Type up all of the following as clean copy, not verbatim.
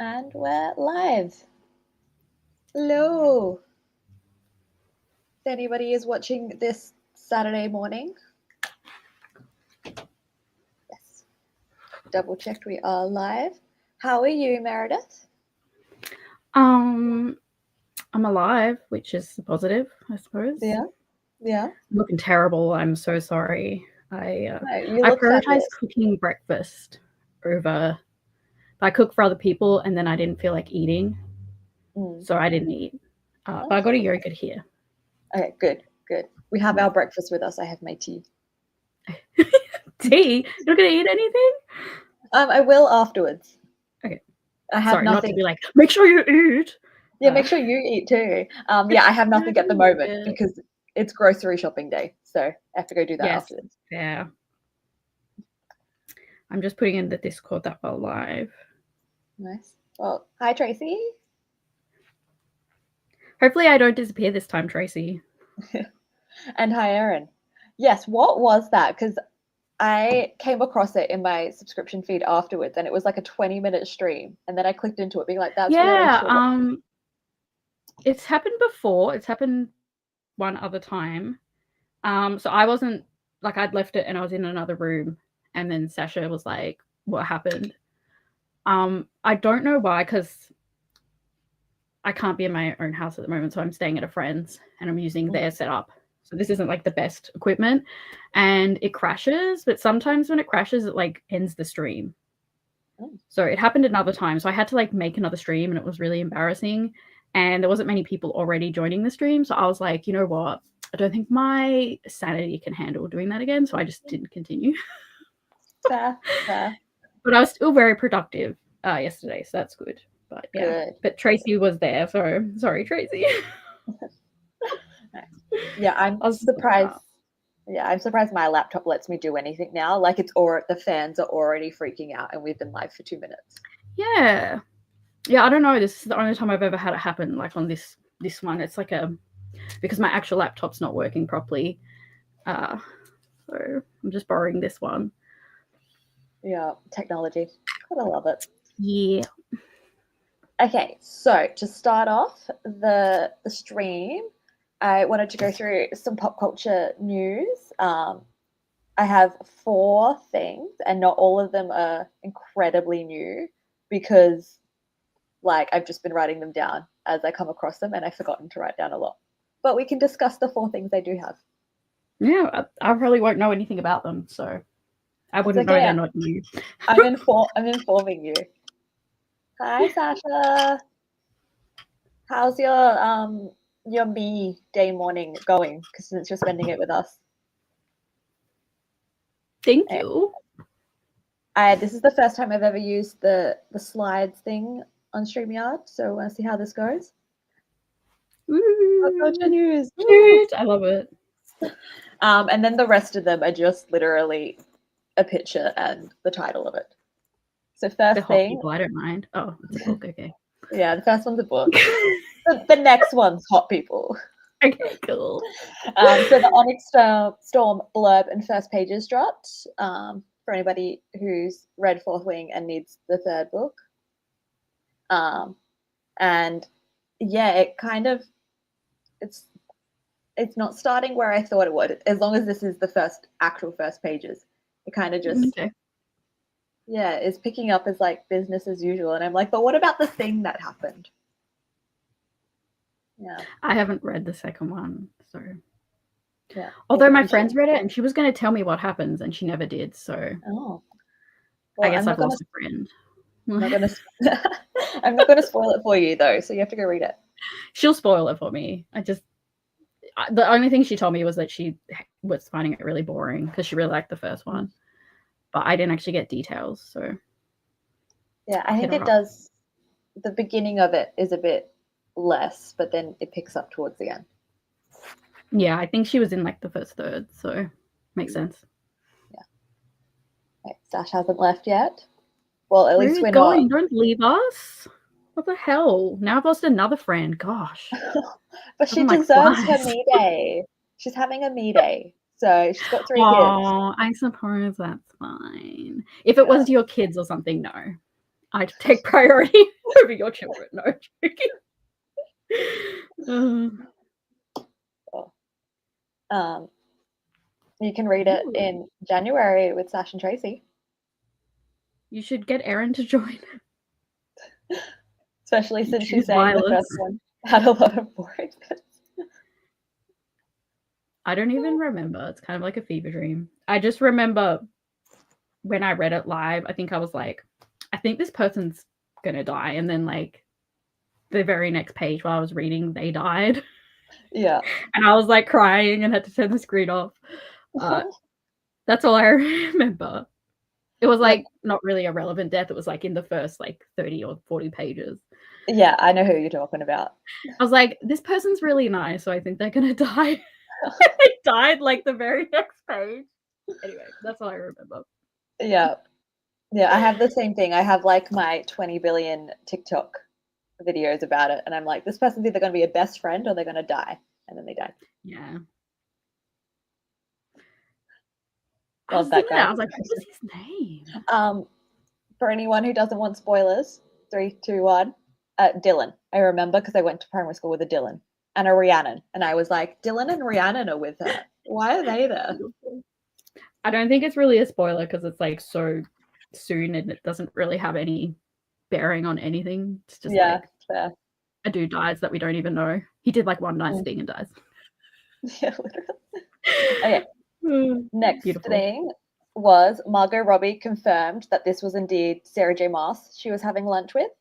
And we're live. Hello. If anybody is watching this Saturday morning. Yes. Double checked we are live. How are you, Meredith? I'm alive, which is positive, I suppose. Yeah. I'm looking terrible. I'm so sorry. I look prioritize fabulous. cooking breakfast over. I cook for other people, and then I didn't feel like eating, so I didn't eat. But I got a yogurt here. Okay, good. We have our breakfast with us. I have my tea. Tea? You're not gonna eat anything? I will afterwards. Okay. I have Sorry, nothing. not to be like, make sure you eat. Yeah, make sure you eat too. Yeah, I have nothing at the moment because it's grocery shopping day, so I have to go do that afterwards. Yeah. I'm just putting in the Discord that we're live. Nice. Well, hi, Tracy. Hopefully I don't disappear this time, Tracy. And hi, Erin. Yes, what was that? Because I came across it in my subscription feed afterwards, and it was like a 20-minute stream, and then I clicked into it being like, that's really short. It's happened before. It's happened one other time. So I wasn't, like, I'd left it and I was in another room, and then Sasha was like, what happened? I don't know why, because I can't be in my own house at the moment, so I'm staying at a friend's and I'm using their setup. So this isn't like the best equipment, and it crashes, but sometimes when it crashes, it like ends the stream. So it happened another time. So I had to like make another stream, and it was really embarrassing. And there wasn't many people already joining the stream. So I was like, you know what? I don't think my sanity can handle doing that again. So I just didn't continue. Fair. But I was still very productive yesterday. So that's good. But yeah. Good. But Tracy was there. So sorry, Tracy. Yeah, I'm surprised. Yeah, I'm surprised my laptop lets me do anything now. Like the fans are already freaking out, and we've been live for 2 minutes. Yeah, I don't know. This is the only time I've ever had it happen. Like on this one, it's like because my actual laptop's not working properly. So I'm just borrowing this one. Yeah, technology. Gotta love it. Yeah. Okay, so to start off the stream, I wanted to go through some pop culture news. I have 4 things, and not all of them are incredibly new because, like, I've just been writing them down as I come across them, and I've forgotten to write down a lot. But we can discuss the 4 things I do have. Yeah, I probably won't know anything about them, so I wouldn't know they're not new. I'm informing you. Hi, Sasha. How's your me day morning going? Because since you're spending it with us. Thank you. This is the first time I've ever used the slides thing on StreamYard, so I want to see how this goes. News. I love it. And then the rest of them are just literally a picture and the title of it. So first thing. People, I don't mind. Oh, it's a book. Okay. Yeah, the first one's a book. The next one's hot people. Okay, cool. So the Onyx Storm blurb and first pages dropped for anybody who's read Fourth Wing and needs the 3rd book. And yeah, it kind of it's not starting where I thought it would. As long as this is the actual first pages, it kind of just is picking up as like business as usual. And I'm like, but what about the thing that happened? Yeah, I haven't read the second one, so yeah. Although my friends read it and she was going to tell me what happens, and she never did. So well, I guess I've lost a friend. I'm not gonna spoil it for you though, so you have to go read it. She'll spoil it for me. The only thing she told me was that she was finding it really boring because she really liked the first one, but I didn't actually get details. So yeah, I think it does. The beginning of it is a bit less, but then it picks up towards the end. Yeah, I think she was in like the first third, so makes sense. Yeah. Okay, Sash hasn't left yet. Well, at least we're going? not. Don't leave us. What the hell? Now I've lost another friend. Gosh. But she deserves her me day. She's having a me day. So she's got 3 kids. Oh, I suppose that's fine. If it was your kids or something, no. I'd take priority. over your children. No joking. You can read it Ooh. in January with Sash and Tracy. You should get Erin to join. Especially since she's Choose saying the violence. first one had a lot of boring bits. I don't even remember. It's kind of like a fever dream. I just remember when I read it live, I think I was like, I think this person's gonna die. And then like the very next page while I was reading, they died. Yeah. And I was like crying and had to turn the screen off. That's all I remember. It was like not really a relevant death. It was like in the first like 30 or 40 pages. Yeah, I know who you're talking about. I was like, this person's really nice, so I think they're gonna die. They died like the very next page. Anyway, that's all I remember. Yeah. Yeah, I have the same thing. I have like my 20 billion TikTok videos about it, and I'm like, this person's either going to be a best friend or they're going to die, and then they die. Yeah. I was that guy. I was like, what was his name? For anyone who doesn't want spoilers, 3, 2, 1. Dylan. I remember because I went to primary school with a Dylan and a Rhiannon, and I was like, Dylan and Rhiannon are with her. Why are they there? I don't think it's really a spoiler because it's like so soon and it doesn't really have any bearing on anything. It's just like fair. A dude dies that we don't even know. He did like one nice thing and dies. Yeah, literally. Okay. Next Beautiful. thing was Margot Robbie confirmed that this was indeed Sarah J. Maas she was having lunch with.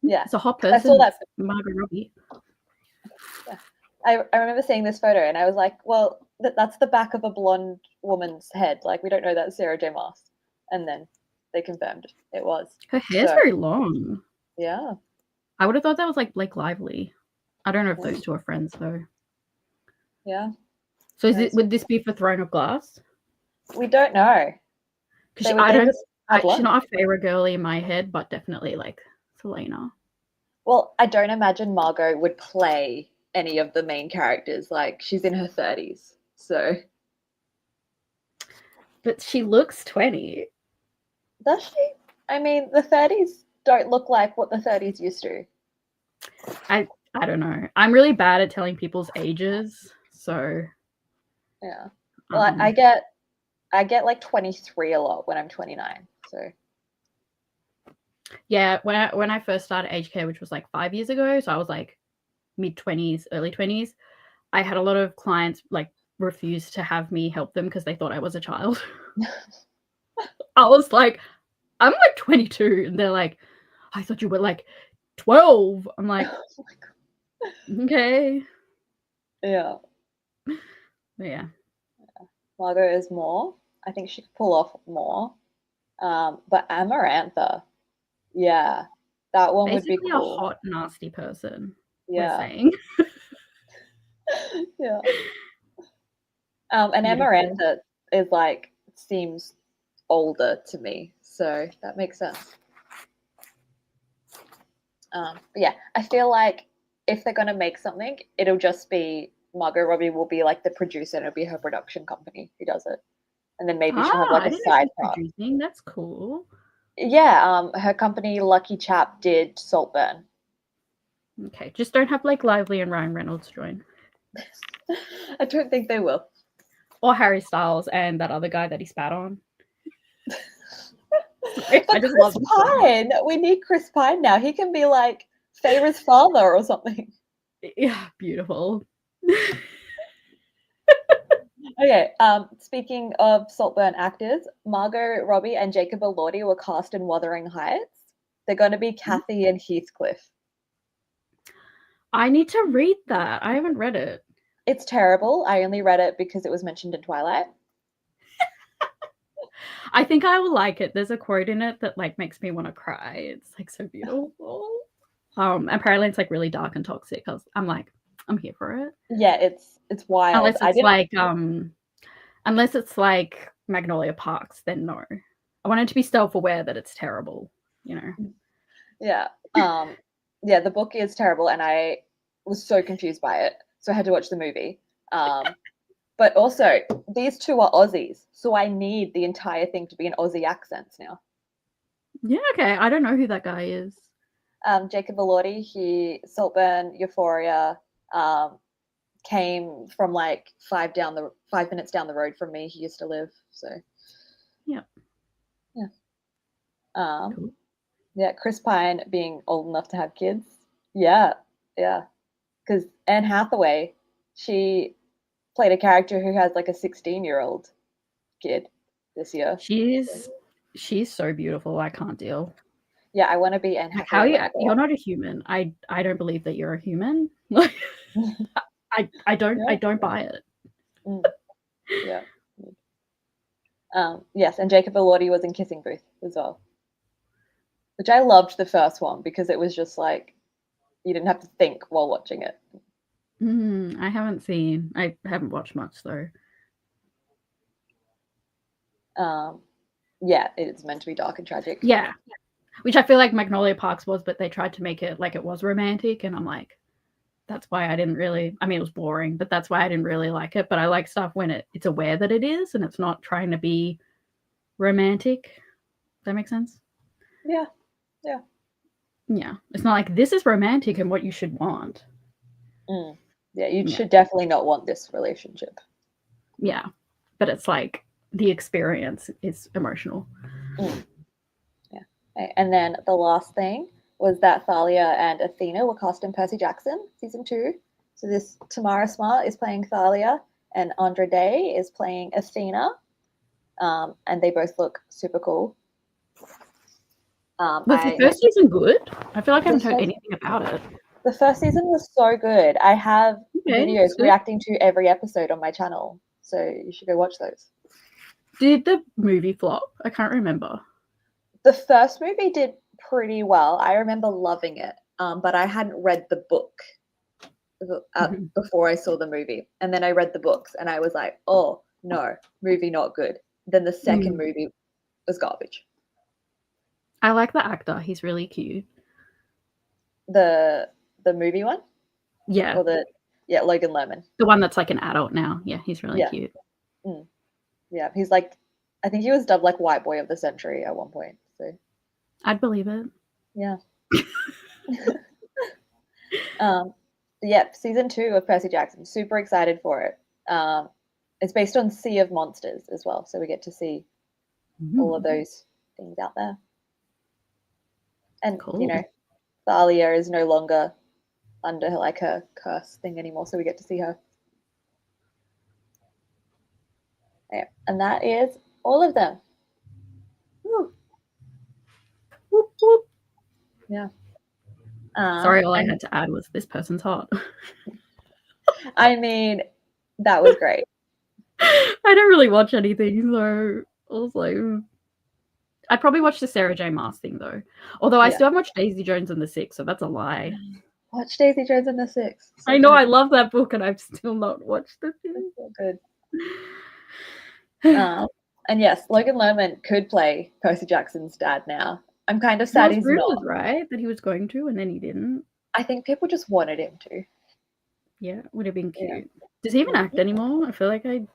Yeah. It's a hot person. I saw that. Margot Robbie. Yeah. I remember seeing this photo and I was like, well, that's the back of a blonde woman's head. Like, we don't know that's Sarah J. Maas. And then they confirmed it was. Her hair's very long. Yeah. I would have thought that was like Blake Lively. I don't know if those two are friends though. Yeah. So would this be for Throne of Glass? We don't know. Because she's not a favorite girly in my head, but definitely like Selena. Well, I don't imagine Margot would play any of the main characters. Like, she's in her 30s, so. But she looks 20. Does she? I mean, the 30s don't look like what the 30s used to. I don't know. I'm really bad at telling people's ages, so. Yeah. Well, I get like 23 a lot when I'm 29, so. Yeah, when I first started aged care, which was like 5 years ago, so I was like mid-20s, early 20s, I had a lot of clients like refuse to have me help them because they thought I was a child. I was like, I'm like 22, and they're like, I thought you were like 12. I'm like, oh my God. Okay. Yeah. Yeah. Margot is more. I think she could pull off more. But Amarantha, yeah, that one basically would be cool. A hot, nasty person. Yeah. We're saying. Yeah. And Amarantha is like, seems older to me, so that makes sense. But yeah, I feel like if they're gonna make something, it'll just be Margot Robbie will be like the producer, and it'll be her production company who does it, and then maybe she'll have like a side part. Producing. That's cool. Yeah, her company Lucky Chap did Saltburn. Okay, just don't have Blake Lively and Ryan Reynolds join. I don't think they will. Or Harry Styles and that other guy that he spat on. I just love Pine. We need Chris Pine now. He can be like Feyre's father or something. Yeah, beautiful. Okay, speaking of Saltburn actors, Margot Robbie and Jacob Elordi were cast in Wuthering Heights. They're going to be Kathy and Heathcliff. I need to read that. I haven't read it. It's terrible. I only read it because it was mentioned in Twilight. I think I will like it. There's a quote in it that like makes me want to cry. It's like so beautiful. Apparently it's like really dark and toxic. I'm like, I'm here for it. Yeah, it's wild. Unless it's like Magnolia Parks, then no. I want it to be self-aware that it's terrible, you know. Yeah. Yeah, the book is terrible and I was so confused by it. So I had to watch the movie. But also, these two are Aussies, so I need the entire thing to be in Aussie accents now. Yeah, okay. I don't know who that guy is. Jacob Elordi, he Saltburn, Euphoria, came from like 5 minutes down the road from me. He used to live. So Yep. yeah. Cool. Yeah, Chris Pine being old enough to have kids. Yeah, yeah. Because Anne Hathaway, she played a character who has like a 16-year-old kid this year. She's so beautiful. I can't deal. Yeah, I want to be Anne Like, Hathaway. you're not a human. I don't believe that you're a human. Like, I don't buy it. Yeah. Yes, and Jacob Elordi was in Kissing Booth as well, which I loved the first one because it was just like you didn't have to think while watching it. I haven't watched much though. Yeah, it's meant to be dark and tragic. Yeah, which I feel like Magnolia Parks was, but they tried to make it like it was romantic, and I'm like, that's why I didn't really. I mean, it was boring, but that's why I didn't really like it. But I like stuff when it's aware that it is, and it's not trying to be romantic. Does that make sense? Yeah. Yeah, it's not like this is romantic and what you should want. Yeah, you should definitely not want this relationship. Yeah, but it's like the experience is emotional. Yeah. And then the last thing was that Thalia and Athena were cast in Percy Jackson season 2. So this Tamara Smart is playing Thalia, and Andra Day is playing Athena, and they both look super cool. Was the first season good? I feel like I haven't heard anything about it. The first season was so good. I have videos reacting to every episode on my channel, so you should go watch those. Did the movie flop? I can't remember. The first movie did pretty well. I remember loving it, but I hadn't read the book before I saw the movie. And then I read the books, and I was like, oh, no, movie not good. Then the second movie was garbage. I like the actor. He's really cute. The movie one? Yeah. Or Logan Lerman. The one that's like an adult now. Yeah, he's really cute. Yeah, he's like, I think he was dubbed like White Boy of the Century at one point. So I'd believe it. Yeah. Season 2 of Percy Jackson. Super excited for it. It's based on Sea of Monsters as well, so we get to see all of those things out there. And you know, Thalia is no longer under like her curse thing anymore, so we get to see her. Yeah, and that is all of them. Woo. Whoop, whoop. Yeah. Sorry, all I had to add was this person's hot. I mean, that was great. I don't really watch anything, so I was like, I'd probably watch the Sarah J. Maas thing though. Although I still haven't watched Daisy Jones and the Six, so that's a lie. Watch Daisy Jones and the Six. So I know, I love that book, and I've still not watched the thing. So good. And yes, Logan Lerman could play Percy Jackson's dad now. I'm kind of sad he's not. Right, that he was going to, and then he didn't. I think people just wanted him to. Yeah, it would have been cute. Yeah. Does he even act anymore? I feel like I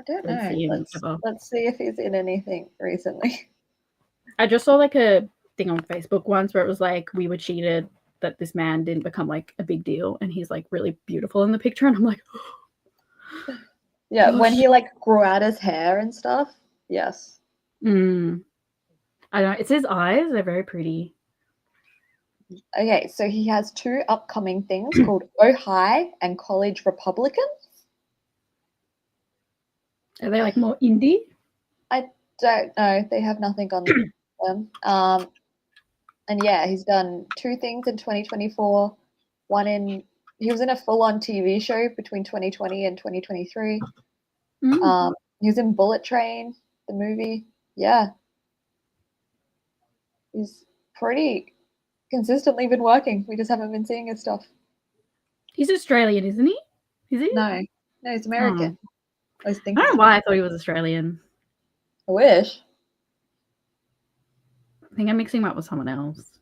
don't know. Let's see if he's in anything recently. I just saw like a thing on Facebook once where it was like, we were cheated that this man didn't become like a big deal, and he's like really beautiful in the picture, and I'm like, yeah, gosh. When he like grew out his hair and stuff. Yes. I don't know. It's his eyes. They're very pretty. Okay, so he has 2 upcoming things called Oh Hi and College Republicans. Are they like more indie? I don't know. They have nothing on them. And yeah, he's done 2 things in 2024. He was in a full-on TV show between 2020 and 2023. He was in Bullet Train, the movie. Yeah. He's pretty consistently been working. We just haven't been seeing his stuff. He's Australian, isn't he? Is he? No, he's American. I don't know why I thought he was Australian. I wish. I think I'm mixing him up with someone else.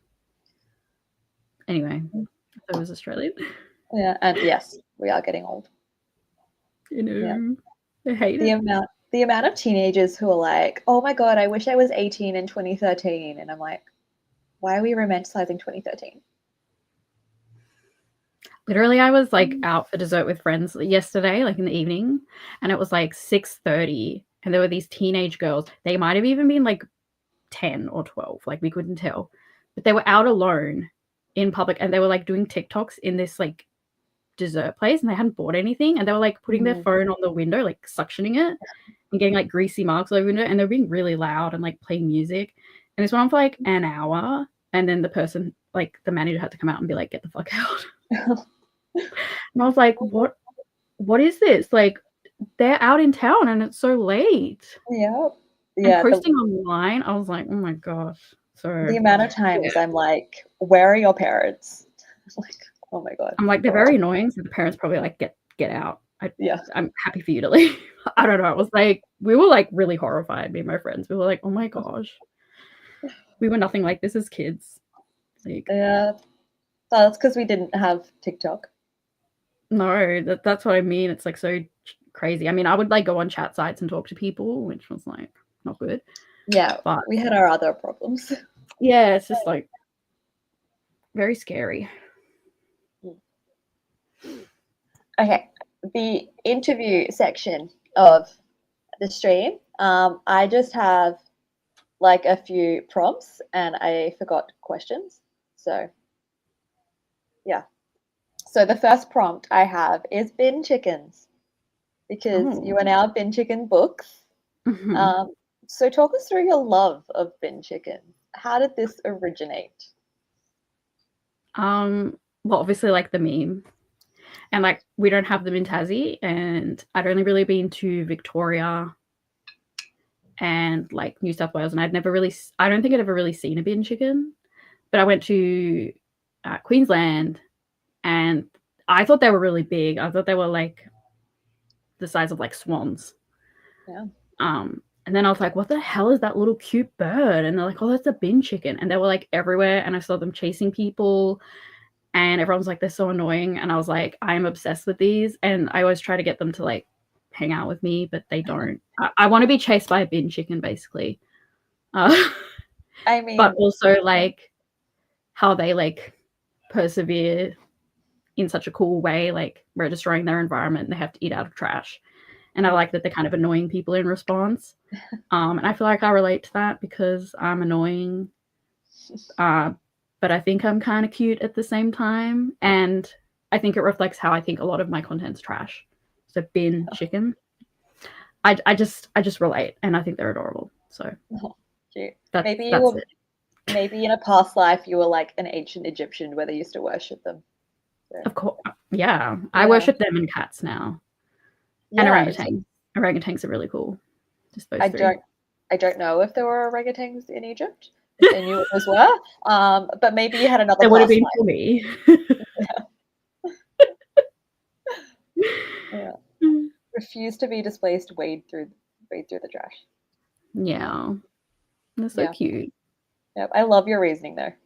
Anyway, I thought he was Australian. Yeah, and yes, we are getting old. You know, I hate the the amount of teenagers who are like, oh my God, I wish I was 18 in 2013. And I'm like, why are we romanticizing 2013? Literally, I was like out for dessert with friends yesterday, like in the evening, and it was like 6:30, and there were these teenage girls. They might have even been like 10 or 12, like we couldn't tell, but they were out alone in public, and they were like doing TikToks in this like dessert place, and they hadn't bought anything, and they were like putting their phone on the window, like suctioning it, and getting like greasy marks over the window, and they were being really loud and like playing music, and this went on for like an hour, and then the person, like the manager, had to come out and be like, get the fuck out. And I was like, what is this? Like, they're out in town and it's so late. Yeah. And posting online, I was like, oh my gosh. So the amount of times I'm like, where are your parents? Like, oh my God. I'm like, they're very annoying. So the parents probably like, get out. Yeah. I'm happy for you to leave. I don't know. It was like, we were like really horrified, me and my friends. We were like, oh my gosh. We were nothing like this as kids. Like, yeah. That's because we didn't have TikTok. No, that's what I mean. It's like so crazy. I mean, I would like go on chat sites and talk to people, which was like not good. Yeah, but we had our other problems. Yeah, it's just like very scary. Okay, the interview section of the stream. I just have like a few prompts and I forgot questions. So yeah. So the first prompt I have is bin chickens because you are now bin chicken books. So talk us through your love of bin chicken. How did this originate? Well, obviously like the meme. And like we don't have them in Tassie, and I'd only really been to Victoria and like New South Wales, and I don't think I'd ever really seen a bin chicken, but I went to Queensland, and I thought they were really big. I thought they were like the size of like swans. Yeah. And then I was like, what the hell is that little cute bird? And they're like, oh, that's a bin chicken. And they were like everywhere, and I saw them chasing people. And everyone's like, they're so annoying. And I was like, I'm obsessed with these. And I always try to get them to like hang out with me, but they don't. I want to be chased by a bin chicken, basically. I mean, but also like how they like persevere in such a cool way. Like we're destroying their environment and they have to eat out of trash. And I like that they're kind of annoying people in response. And I feel like I relate to that because I'm annoying. But I think I'm kind of cute at the same time. And I think it reflects how I think a lot of my content's trash. So bin chicken. I just relate, and I think they're adorable. So cute. That's maybe in a past life you were like an ancient Egyptian where they used to worship them. So. Of course, yeah. I worship them and cats now. And orangutans. Orangutans are really cool. Just those three. I don't know if there were orangutans in Egypt. If they knew what those were. But maybe you had another. It would have been for me. Yeah. Refuse to be displaced. Wade through the trash. Yeah, they're so cute. Yep, I love your reasoning there.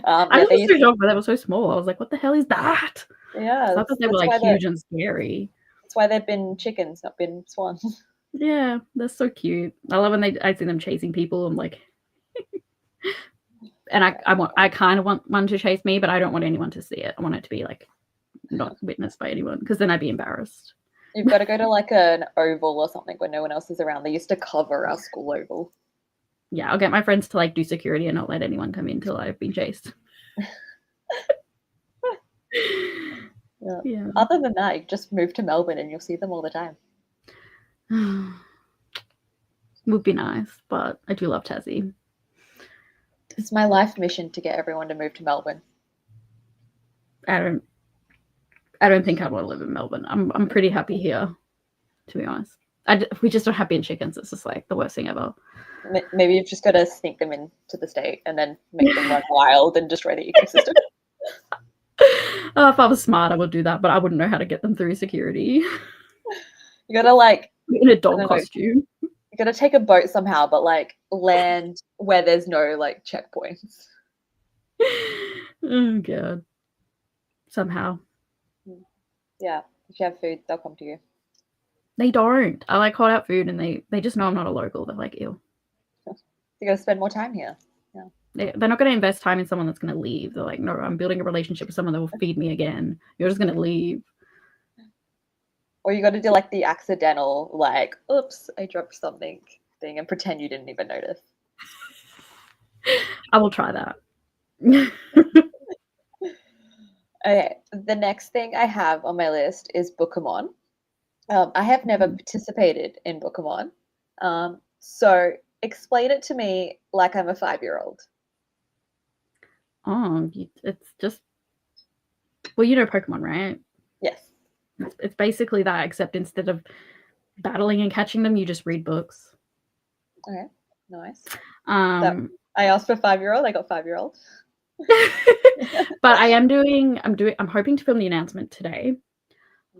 I was so shocked, but they were so small. I was like, "What the hell is that?" Yeah, I thought they were like huge and scary. That's why they've been chickens, not been swans. Yeah, they're so cute. I love when I see them chasing people. I'm like, and I kind of want one to chase me, but I don't want anyone to see it. I want it to be like not witnessed by anyone, because then I'd be embarrassed. You've got to go to like an oval or something when no one else is around. They used to cover our school oval. Yeah, I'll get my friends to like do security and not let anyone come in till I've been chased. Yeah. Other than that, you just move to Melbourne and you'll see them all the time. Would be nice, but I do love Tassie. It's my life mission to get everyone to move to Melbourne. I don't think I'd want to live in Melbourne. I'm pretty happy here, to be honest. We just don't have bin chickens. It's just like the worst thing ever. Maybe you've just got to sneak them into the state and then make them run wild and destroy the ecosystem. If I was smart, I would do that, but I wouldn't know how to get them through security. You gotta like in a dog costume. You gotta take a boat somehow, but like land where there's no like checkpoints. Oh god. Somehow. Yeah, if you have food, they'll come to you. They don't. I like called out food and they just know I'm not a local. They're like, ew. You got to spend more time here. Yeah. They're not going to invest time in someone that's going to leave. They're like, no, I'm building a relationship with someone that will feed me again. You're just going to leave. Or you got to do like the accidental, like, oops, I dropped something thing and pretend you didn't even notice. I will try that. Okay, the next thing I have on my list is bookemon. I have never participated in bookemon. So explain it to me like I'm a 5-year-old. Oh, it's just, well, you know Pokemon, right? Yes. It's basically that, except instead of battling and catching them, you just read books. Okay, nice. Um, I asked for 5-year-old, I got 5-year-old. But I'm hoping to film the announcement today.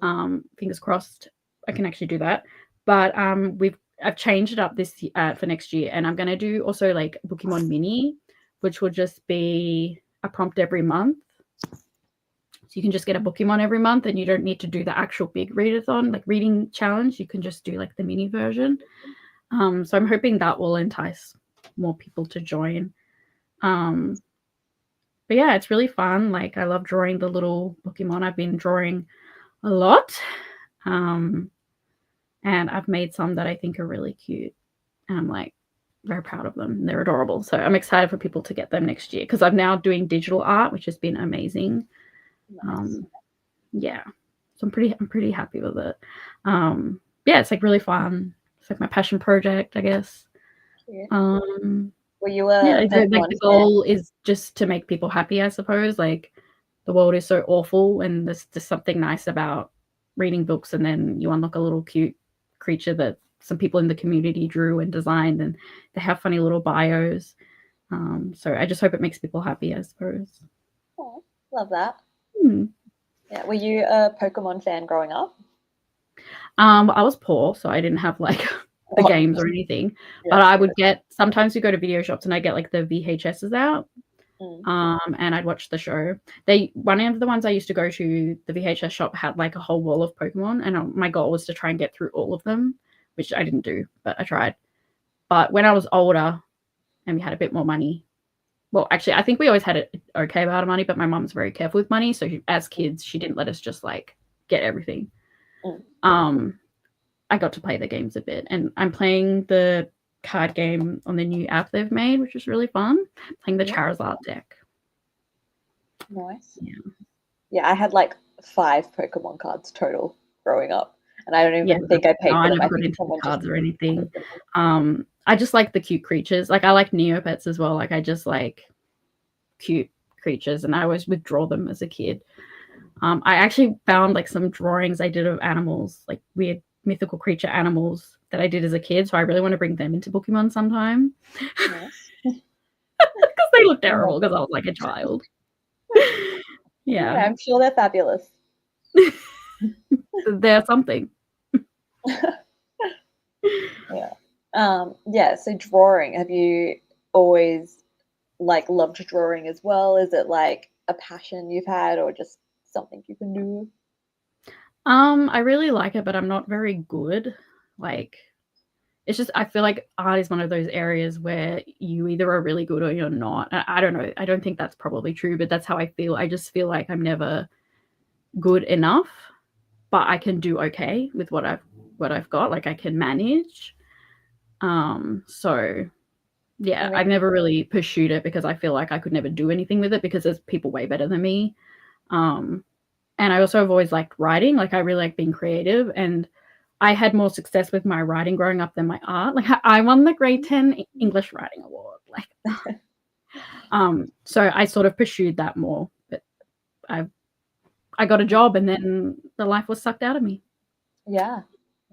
Fingers crossed I can actually do that. But I've changed it up this for next year, and I'm going to do also like Pokemon Mini, which will just be a prompt every month. So you can just get a Pokemon every month, and you don't need to do the actual big readathon, like reading challenge. You can just do like the mini version. So I'm hoping that will entice more people to join. But yeah, it's really fun. Like I love drawing the little Pokemon. I've been drawing a lot. And I've made some that I think are really cute. And I'm like very proud of them. They're adorable. So I'm excited for people to get them next year because I'm now doing digital art, which has been amazing. Nice. Yeah. So I'm pretty happy with it. Yeah, it's like really fun. It's like my passion project, I guess. Cute. Were you a like the goal is just to make people happy, I suppose. Like the world is so awful, and there's just something nice about reading books, and then you unlock a little cute creature that some people in the community drew and designed, and they have funny little bios. So I just hope it makes people happy, I suppose. Oh, love that. Hmm. Yeah. Were you a Pokemon fan growing up? I was poor, so I didn't have like the games or anything. Yeah. But I would sometimes we go to video shops and I get like the VHSs out. And I'd watch the show. One of the ones I used to go to, the VHS shop had like a whole wall of Pokemon, and my goal was to try and get through all of them, which I didn't do, but I tried. But when I was older and we had a bit more money, well, actually, I think we always had it okay about money, but my mom's very careful with money, so as kids, she didn't let us just like get everything. I got to play the games a bit, and I'm playing the card game on the new app they've made, which is really fun. Playing the Charizard deck. Nice. Yeah. Yeah, I had like 5 Pokemon cards total growing up, and I don't even think I paid for I them. never got into the cards or anything. I just like the cute creatures. Like I like Neopets as well. Like I just like cute creatures, and I always would draw them as a kid. I actually found like some drawings I did of animals, like weird mythical creature animals that I did as a kid. So I really want to bring them into Pokemon sometime. Because they look terrible because I was like a child. Yeah, I'm sure they're fabulous. They're something. Yeah. So drawing, have you always like loved drawing as well? Is it like a passion you've had, or just something you can do? I really like it, but I'm not very good. Like, it's just I feel like art is one of those areas where you either are really good or you're not. I don't know. I don't think that's probably true, but that's how I feel. I just feel like I'm never good enough, but I can do okay with what I've got. Like I can manage. So yeah, I've never really pursued it because I feel like I could never do anything with it because there's people way better than me. And I also have always liked writing. Like I really like being creative, and I had more success with my writing growing up than my art. Like I won the grade 10 English writing award. Like, so I sort of pursued that more, but I got a job and then the life was sucked out of me. Yeah.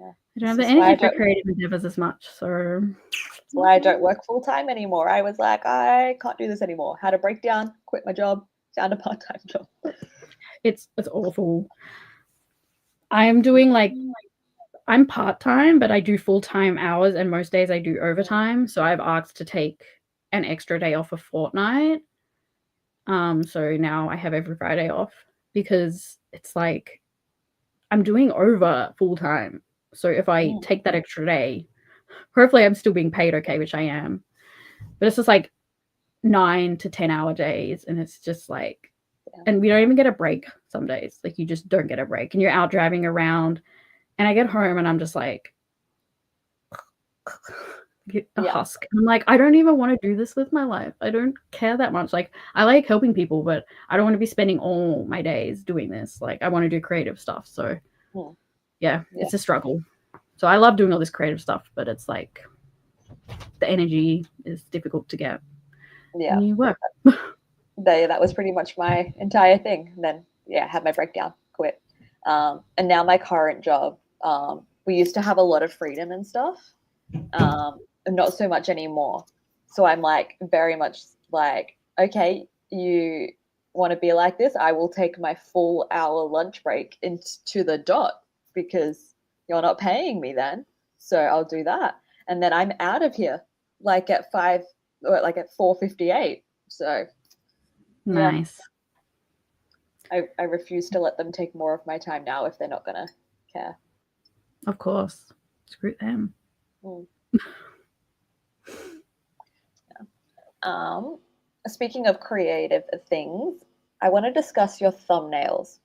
I don't have the energy for creative endeavors as much. So that's why I don't work full time anymore. I was like, I can't do this anymore. Had a breakdown, quit my job, found a part-time job. It's awful. I'm doing like I'm part-time, but I do full-time hours, and most days I do overtime. So I've asked to take an extra day off a fortnight. So now I have every Friday off because it's like I'm doing over full-time. So if I take that extra day, hopefully I'm still being paid okay, which I am. But it's just like 9 to 10 hour days, and it's just like, and we don't even get a break some days. Like you just don't get a break, and you're out driving around, and I get home and I'm just like a husk. I'm like, I don't even want to do this with my life. I don't care that much. Like I like helping people, but I don't want to be spending all my days doing this. Like I want to do creative stuff. So yeah, it's a struggle. So I love doing all this creative stuff, but it's like the energy is difficult to get. Yeah. When you work. That was pretty much my entire thing. And then had my breakdown, quit. And now my current job, we used to have a lot of freedom and stuff. Not so much anymore. So I'm like very much like, okay, you want to be like this? I will take my full hour lunch break into the dot because you're not paying me then. So I'll do that. And then I'm out of here like at 5 or like at 4:58. So nice. I refuse to let them take more of my time now if they're not going to care. Of course. Screw them. Speaking of creative things, I want to discuss your thumbnails.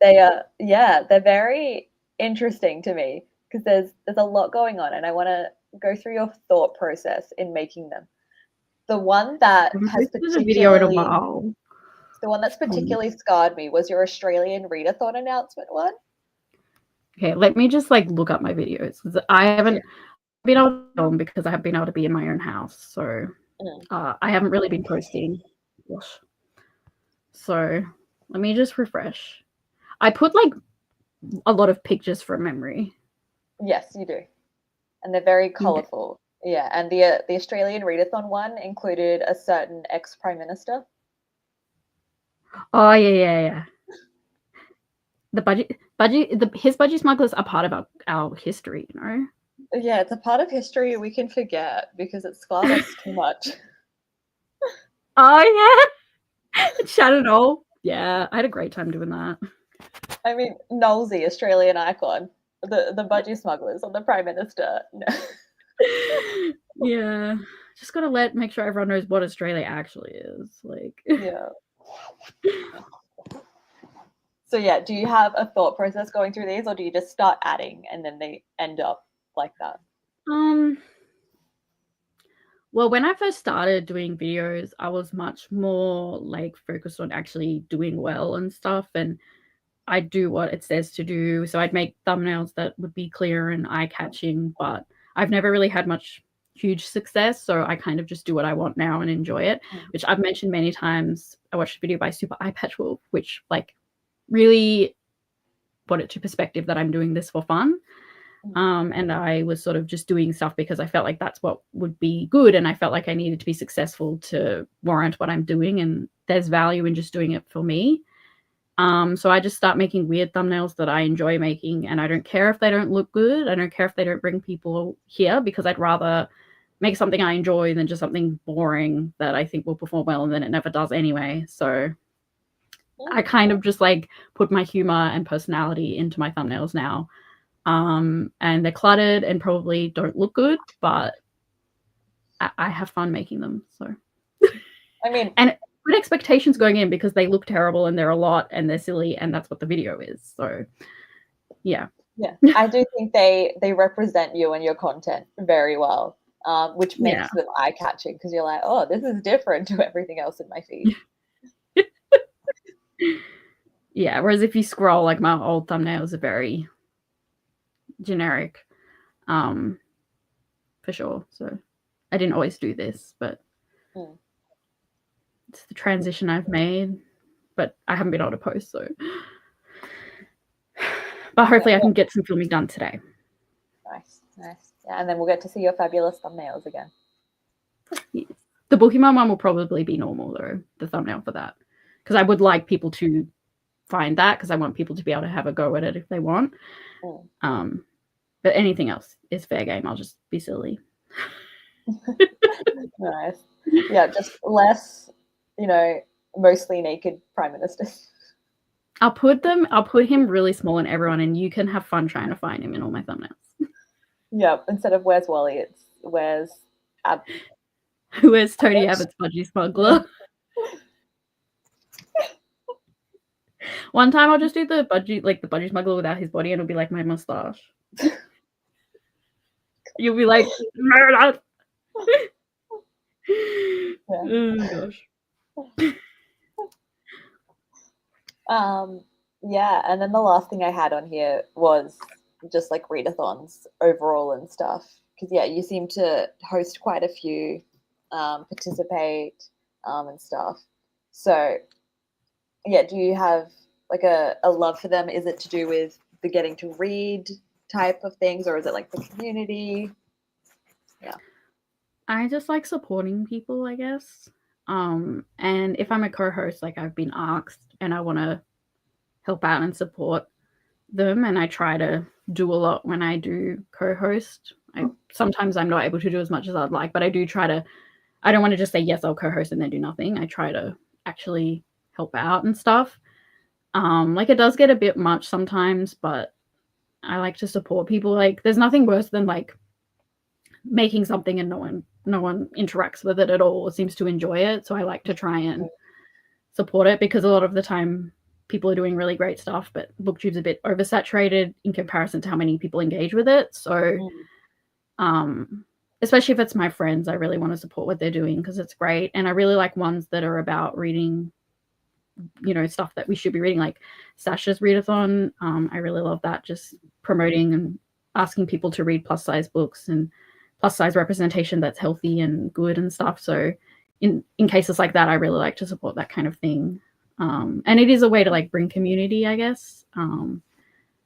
They're very interesting to me because there's a lot going on, and I want to go through your thought process in making them. The one that has particularly the one that's particularly scarred me was your Australian readathon announcement one. Okay, let me just like look up my videos. I haven't been able to film because I have been able to be in my own house, so I haven't really been posting. Gosh. So let me just refresh. I put like a lot of pictures from memory. Yes, you do, and they're very colourful. Yeah, and the Australian readathon one included a certain ex-prime minister. Oh yeah. His budgie smugglers are part of our history, you know. Yeah, it's a part of history we can forget because it scarred us too much. Oh yeah, Shannon all. Yeah, I had a great time doing that. I mean, Knowlesy, Australian icon, the budgie smugglers on the prime minister. No. Yeah, just gotta make sure everyone knows what Australia actually is. Like, yeah. So yeah, do you have a thought process going through these, or do you just start adding and then they end up like that? Well, when I first started doing videos, I was much more like focused on actually doing well and stuff, and I'd do what it says to do. So I'd make thumbnails that would be clear and eye-catching, but I've never really had much huge success, so I kind of just do what I want now and enjoy it, which I've mentioned many times. I watched a video by Super Eye Patch Wolf, which like really put it to perspective that I'm doing this for fun. And I was sort of just doing stuff because I felt like that's what would be good, and I felt like I needed to be successful to warrant what I'm doing, and there's value in just doing it for me. So I just start making weird thumbnails that I enjoy making, and I don't care if they don't look good. I don't care if they don't bring people here, because I'd rather make something I enjoy than just something boring that I think will perform well and then it never does anyway. So I kind of just like put my humor and personality into my thumbnails now. And they're cluttered and probably don't look good, but I have fun making them. So I mean, and good expectations going in, because they look terrible and they're a lot and they're silly, and that's what the video is. So yeah. I do think they represent you and your content very well, which makes them eye-catching, because you're like, oh, this is different to everything else in my feed. Yeah, whereas if you scroll, like my old thumbnails are very generic, for sure. So I didn't always do this, but it's the transition I've made. But I haven't been able to post, so. But hopefully I can get some filming done today. Nice. Yeah, and then we'll get to see your fabulous thumbnails again. Yes. The Bookemon one will probably be normal, though, the thumbnail for that. Because I would like people to find that, because I want people to be able to have a go at it if they want. But anything else is fair game. I'll just be silly. Nice. Yeah, just less, mostly naked prime ministers. I'll put him really small in everyone, and you can have fun trying to find him in all my thumbnails. Yep. Instead of where's Wally, it's where's Ab. Where's Tony Abbott's Budgie Smuggler? One time I'll just do the Budgie Smuggler without his body, and it'll be like my mustache. You'll be like, Meredith. Oh gosh. Yeah, and then the last thing I had on here was just like readathons overall and stuff. Because yeah, you seem to host quite a few, participate, and stuff. So yeah, do you have like a love for them? Is it to do with the getting to read type of things, or is it like the community? Yeah. I just like supporting people, I guess. And if I'm a co-host, like I've been asked and I want to help out and support them, and I try to do a lot when I do co-host. Sometimes I'm not able to do as much as I'd like, but I do try to. I don't want to just say yes, I'll co-host and then do nothing. I try to actually help out and stuff. Like it does get a bit much sometimes, but I like to support people. Like there's nothing worse than like making something and no one interacts with it at all or seems to enjoy it. So I like to try and support it, because a lot of the time people are doing really great stuff, but booktube's a bit oversaturated in comparison to how many people engage with it. So especially if it's my friends, I really want to support what they're doing because it's great. And I really like ones that are about reading, stuff that we should be reading, like Sasha's readathon. I really love that, just promoting and asking people to read plus size books and plus size representation that's healthy and good and stuff. So in cases like that, I really like to support that kind of thing. And it is a way to like bring community, I guess.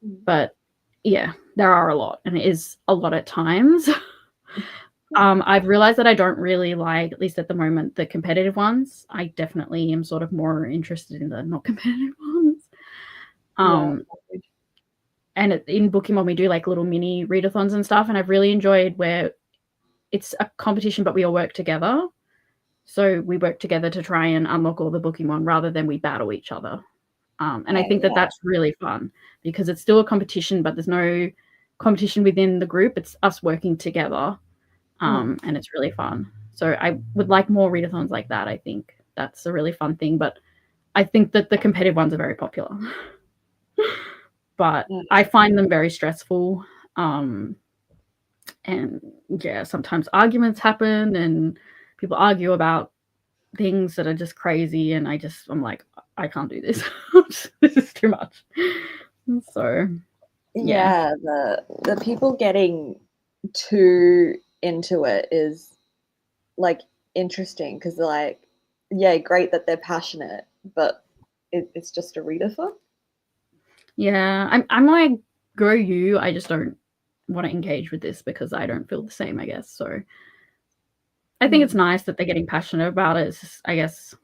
But yeah, there are a lot, and it is a lot at times. I've realized that I don't really like, at least at the moment, the competitive ones. I definitely am sort of more interested in the not competitive ones. And in Bookemon, we do like little mini readathons and stuff, and I've really enjoyed where it's a competition, but we all work together. So we work together to try and unlock all the Bookemon rather than we battle each other. And I think that that's really fun because it's still a competition, but there's no competition within the group. It's us working together. And it's really fun. So I would like more readathons like that. I think that's a really fun thing. But I think that the competitive ones are very popular. But I find them very stressful. And yeah, sometimes arguments happen and people argue about things that are just crazy. And I'm like, I can't do this. This is too much. So yeah, the people getting too into it is like interesting because they're like, yeah, great that they're passionate, but it's just a readathon. Yeah, I'm like, go you. I just don't want to engage with this because I don't feel the same, I guess. So I think it's nice that they're getting passionate about it. It's just, I guess,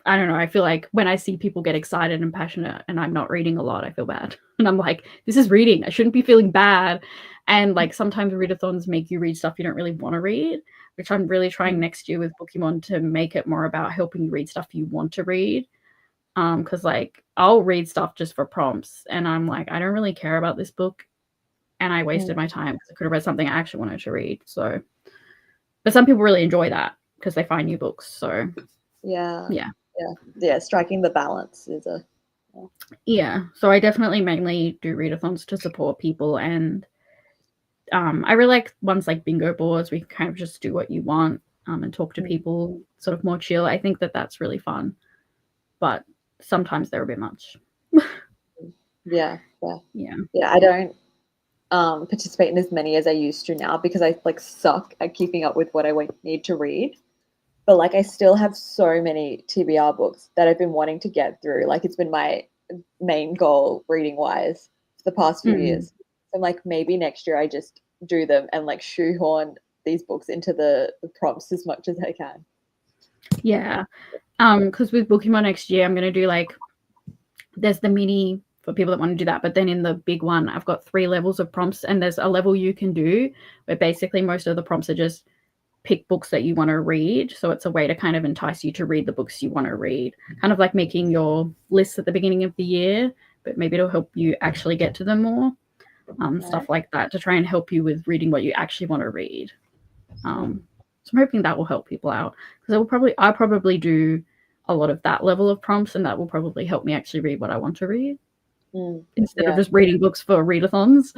I don't know. I feel like when I see people get excited and passionate and I'm not reading a lot, I feel bad. And I'm like, this is reading. I shouldn't be feeling bad. And like sometimes readathons make you read stuff you don't really want to read, which I'm really trying next year with Bookemon to make it more about helping you read stuff you want to read. Because like I'll read stuff just for prompts and I'm like, I don't really care about this book. And I wasted my time because I could have read something I actually wanted to read. So, but some people really enjoy that because they find new books. So yeah, striking the balance is a so I definitely mainly do readathons to support people, and I really like ones like bingo boards. We can kind of just do what you want and talk to people, sort of more chill. I think that that's really fun, but sometimes they're a bit much. yeah. I don't participate in as many as I used to now because I like suck at keeping up with what I need to read. But like I still have so many TBR books that I've been wanting to get through. Like it's been my main goal reading wise for the past few years. So like maybe next year I just do them and like shoehorn these books into the prompts as much as I can. Yeah. Because with Bookemon next year, I'm going to do like, there's the mini for people that want to do that. But then in the big one, I've got 3 levels of prompts, and there's a level you can do where basically most of the prompts are just pick books that you want to read. So it's a way to kind of entice you to read the books you want to read, kind of like making your lists at the beginning of the year, but maybe it'll help you actually get to them more. Stuff like that to try and help you with reading what you actually want to read. So I'm hoping that will help people out, because I'll probably do a lot of that level of prompts, and that will probably help me actually read what I want to read instead of just reading books for readathons.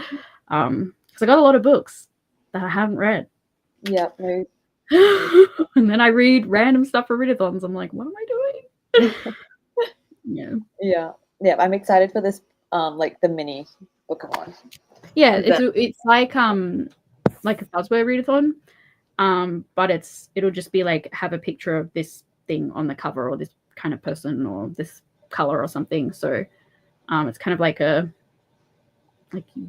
Because I got a lot of books that I haven't read. Yep. No. And then I read random stuff for readathons. I'm like, what am I doing? Yeah. I'm excited for this. Like the mini bookemon. Yeah, it's like a buzzword readathon, but it'll just be like have a picture of this thing on the cover, or this kind of person, or this color or something. So it's kind of like you've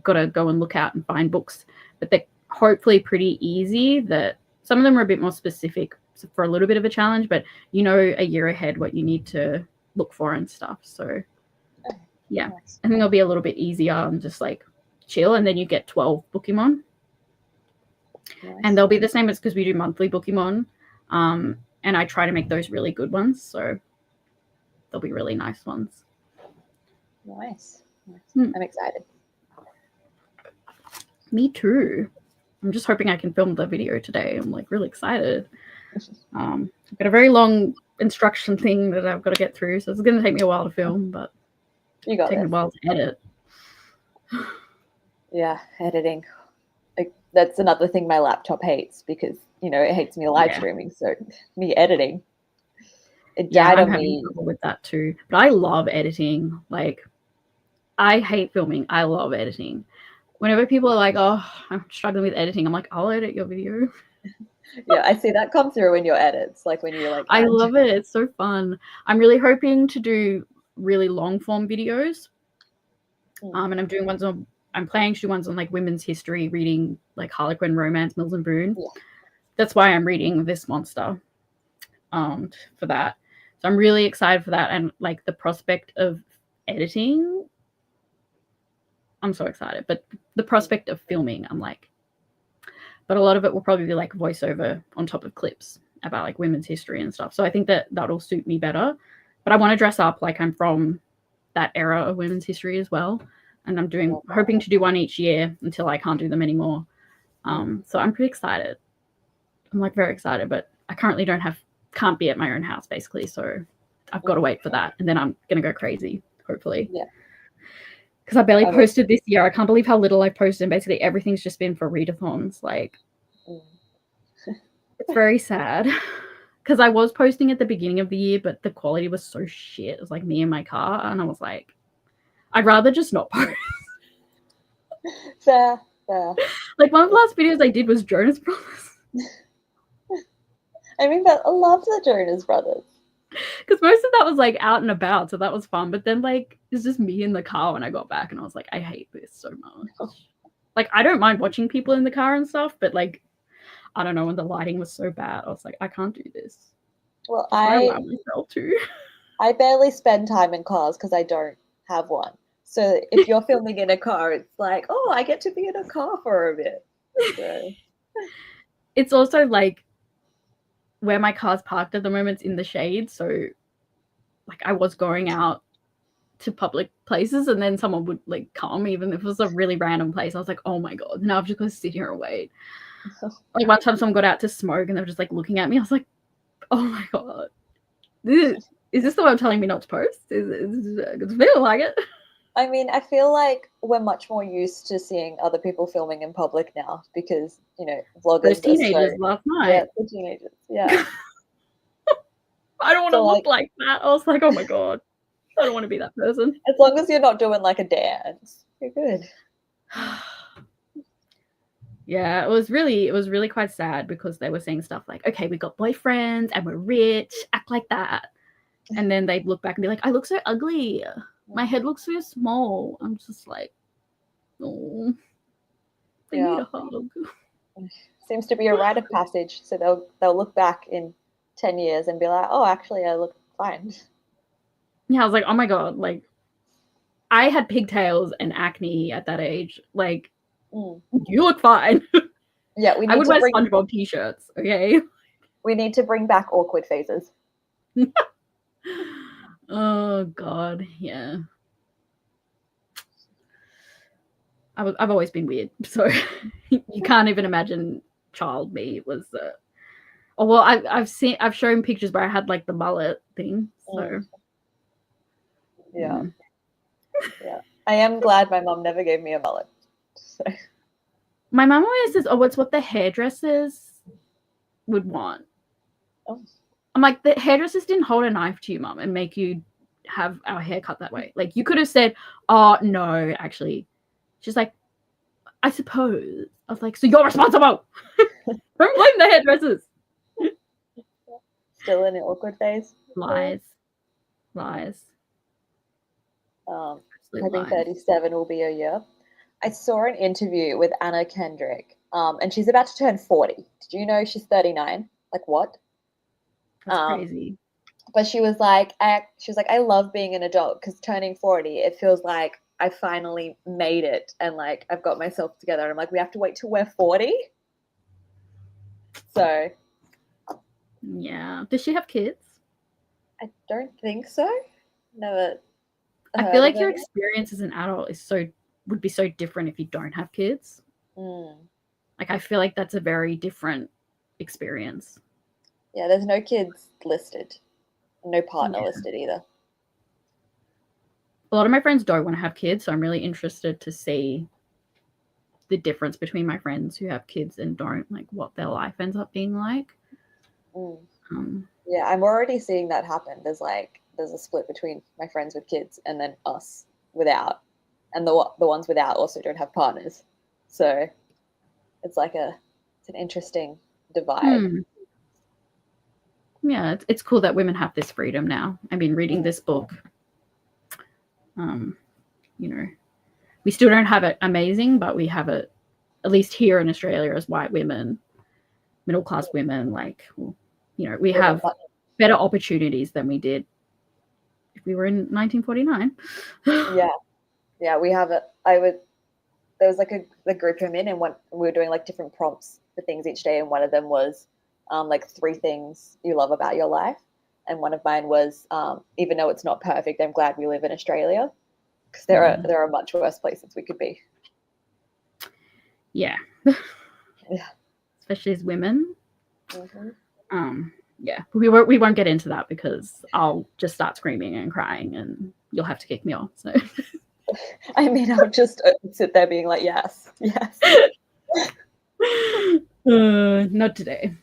got to go and look out and find books, but they're hopefully pretty easy. That some of them are a bit more specific for a little bit of a challenge, but you know a year ahead what you need to look for and stuff. So yeah, I think it'll be a little bit easier and just like chill. And then you get 12 bookemon. And they'll be the same as, because we do monthly bookemon. And I try to make those really good ones. So they'll be really nice ones. Nice. I'm excited. Me too. I'm just hoping I can film the video today. I'm like really excited. I've got a very long instruction thing that I've got to get through. So it's going to take me a while to film, but you got it. Taking a while to edit. Yeah, editing. That's another thing my laptop hates, because it hates me live streaming. So me editing, it died on me. I'm having trouble with that too. But I love editing. Like, I hate filming. I love editing. Whenever people are like, "Oh, I'm struggling with editing," I'm like, "I'll edit your video." Yeah, I see that come through in your edits. Like when you're like, I love it. It's so fun. I'm really hoping to do really long form videos. And I'm doing ones on. I'm planning to do ones on like women's history, reading like Harlequin romance, Mills and Boon. Yeah. That's why I'm reading this monster for that. So I'm really excited for that. And like the prospect of editing, I'm so excited. But the prospect of filming, I'm like, but a lot of it will probably be like voiceover on top of clips about like women's history and stuff. So I think that that'll suit me better. But I want to dress up like I'm from that era of women's history as well. And I'm hoping to do one each year until I can't do them anymore. So I'm pretty excited. I'm like very excited, but I currently can't be at my own house basically. So I've got to wait for that. And then I'm going to go crazy, hopefully. Yeah. Because I barely posted this year. I can't believe how little I posted. And basically everything's just been for readathons. Like, it's very sad. Because I was posting at the beginning of the year, but the quality was so shit. It was like me in my car. And I was like, I'd rather just not post. Fair. Like one of the last videos I did was Jonas Brothers. I mean, but I love the Jonas Brothers. Because most of that was like out and about, so that was fun. But then like it's just me in the car when I got back, and I was like, I hate this so much. Like I don't mind watching people in the car and stuff, but like I don't know, when the lighting was so bad, I was like, I can't do this. Well, I allow myself to. I barely spend time in cars because I don't have one. So if you're filming in a car, it's like, oh, I get to be in a car for a bit. So. It's also like where my car's parked at the moment, it's in the shade. So like I was going out to public places and then someone would like come, even if it was a really random place. I was like, oh my God, now I've just got to sit here and wait. Like one time someone got out to smoke and they were just like looking at me. I was like, oh my God, is this the way I'm telling me not to post? Does it feel like it? I mean, I feel like we're much more used to seeing other people filming in public now because, vloggers. Those teenagers last night. Yeah, the teenagers. Yeah. I don't want to look like that. I was like, oh my God, I don't want to be that person. As long as you're not doing like a dance, you're good. Yeah, it was really quite sad because they were saying stuff like, okay, we got boyfriends and we're rich, act like that. And then they'd look back and be like, I look so ugly. My head looks so small. I'm just like, oh, I need a hug. Seems to be a rite of passage. So they'll look back in 10 years and be like, oh, actually, I look fine. Yeah, I was like, oh my God, like, I had pigtails and acne at that age. Like, you look fine. Yeah, we I need would to wear bring SpongeBob t-shirts, okay? we need to bring back awkward phases. Oh God, yeah. I've always been weird, so you can't even imagine child me was. Oh well, I've shown pictures where I had like the mullet thing. So Yeah, yeah. I am glad my mum never gave me a mullet. So. My mum always says, "Oh, it's what the hairdressers would want." Oh. I'm like, the hairdressers didn't hold a knife to you, mum, and make you have our hair cut that way. Like, you could have said, "Oh no, actually." She's like, "I suppose." I was like, "So you're responsible. Don't blame the hairdressers." Still in the awkward phase. Lies. I think 37 will be a year. I saw an interview with Anna Kendrick, and she's about to turn 40. Did you know she's 39? Like what? That's crazy. But she was like, I love being an adult because turning 40, it feels like I finally made it and like I've got myself together. And I'm like, we have to wait till we're 40. So yeah. Does she have kids? I don't think so. Never. I feel like your experience as an adult would be so different if you don't have kids. Like I feel like that's a very different experience. Yeah, there's no kids listed. No partner listed either. A lot of my friends don't want to have kids, so I'm really interested to see the difference between my friends who have kids and don't, like what their life ends up being like. Yeah, I'm already seeing that happen. There's a split between my friends with kids and then us without, and the ones without also don't have partners. So it's an interesting divide. Yeah, it's cool that women have this freedom now. I mean, reading this book, we still don't have it amazing, but we have it, at least here in Australia, as white women, middle class women. Like, we have better opportunities than we did if we were in 1949. Yeah, we have it. There was like a group I'm in, and we were doing like different prompts for things each day, and one of them was like 3 things you love about your life, and one of mine was even though it's not perfect, I'm glad we live in Australia because there are much worse places we could be. Yeah. Especially as women. Yeah, we won't get into that because I'll just start screaming and crying, and you'll have to kick me off. So. I mean, I'll just sit there being like, yes. Not today.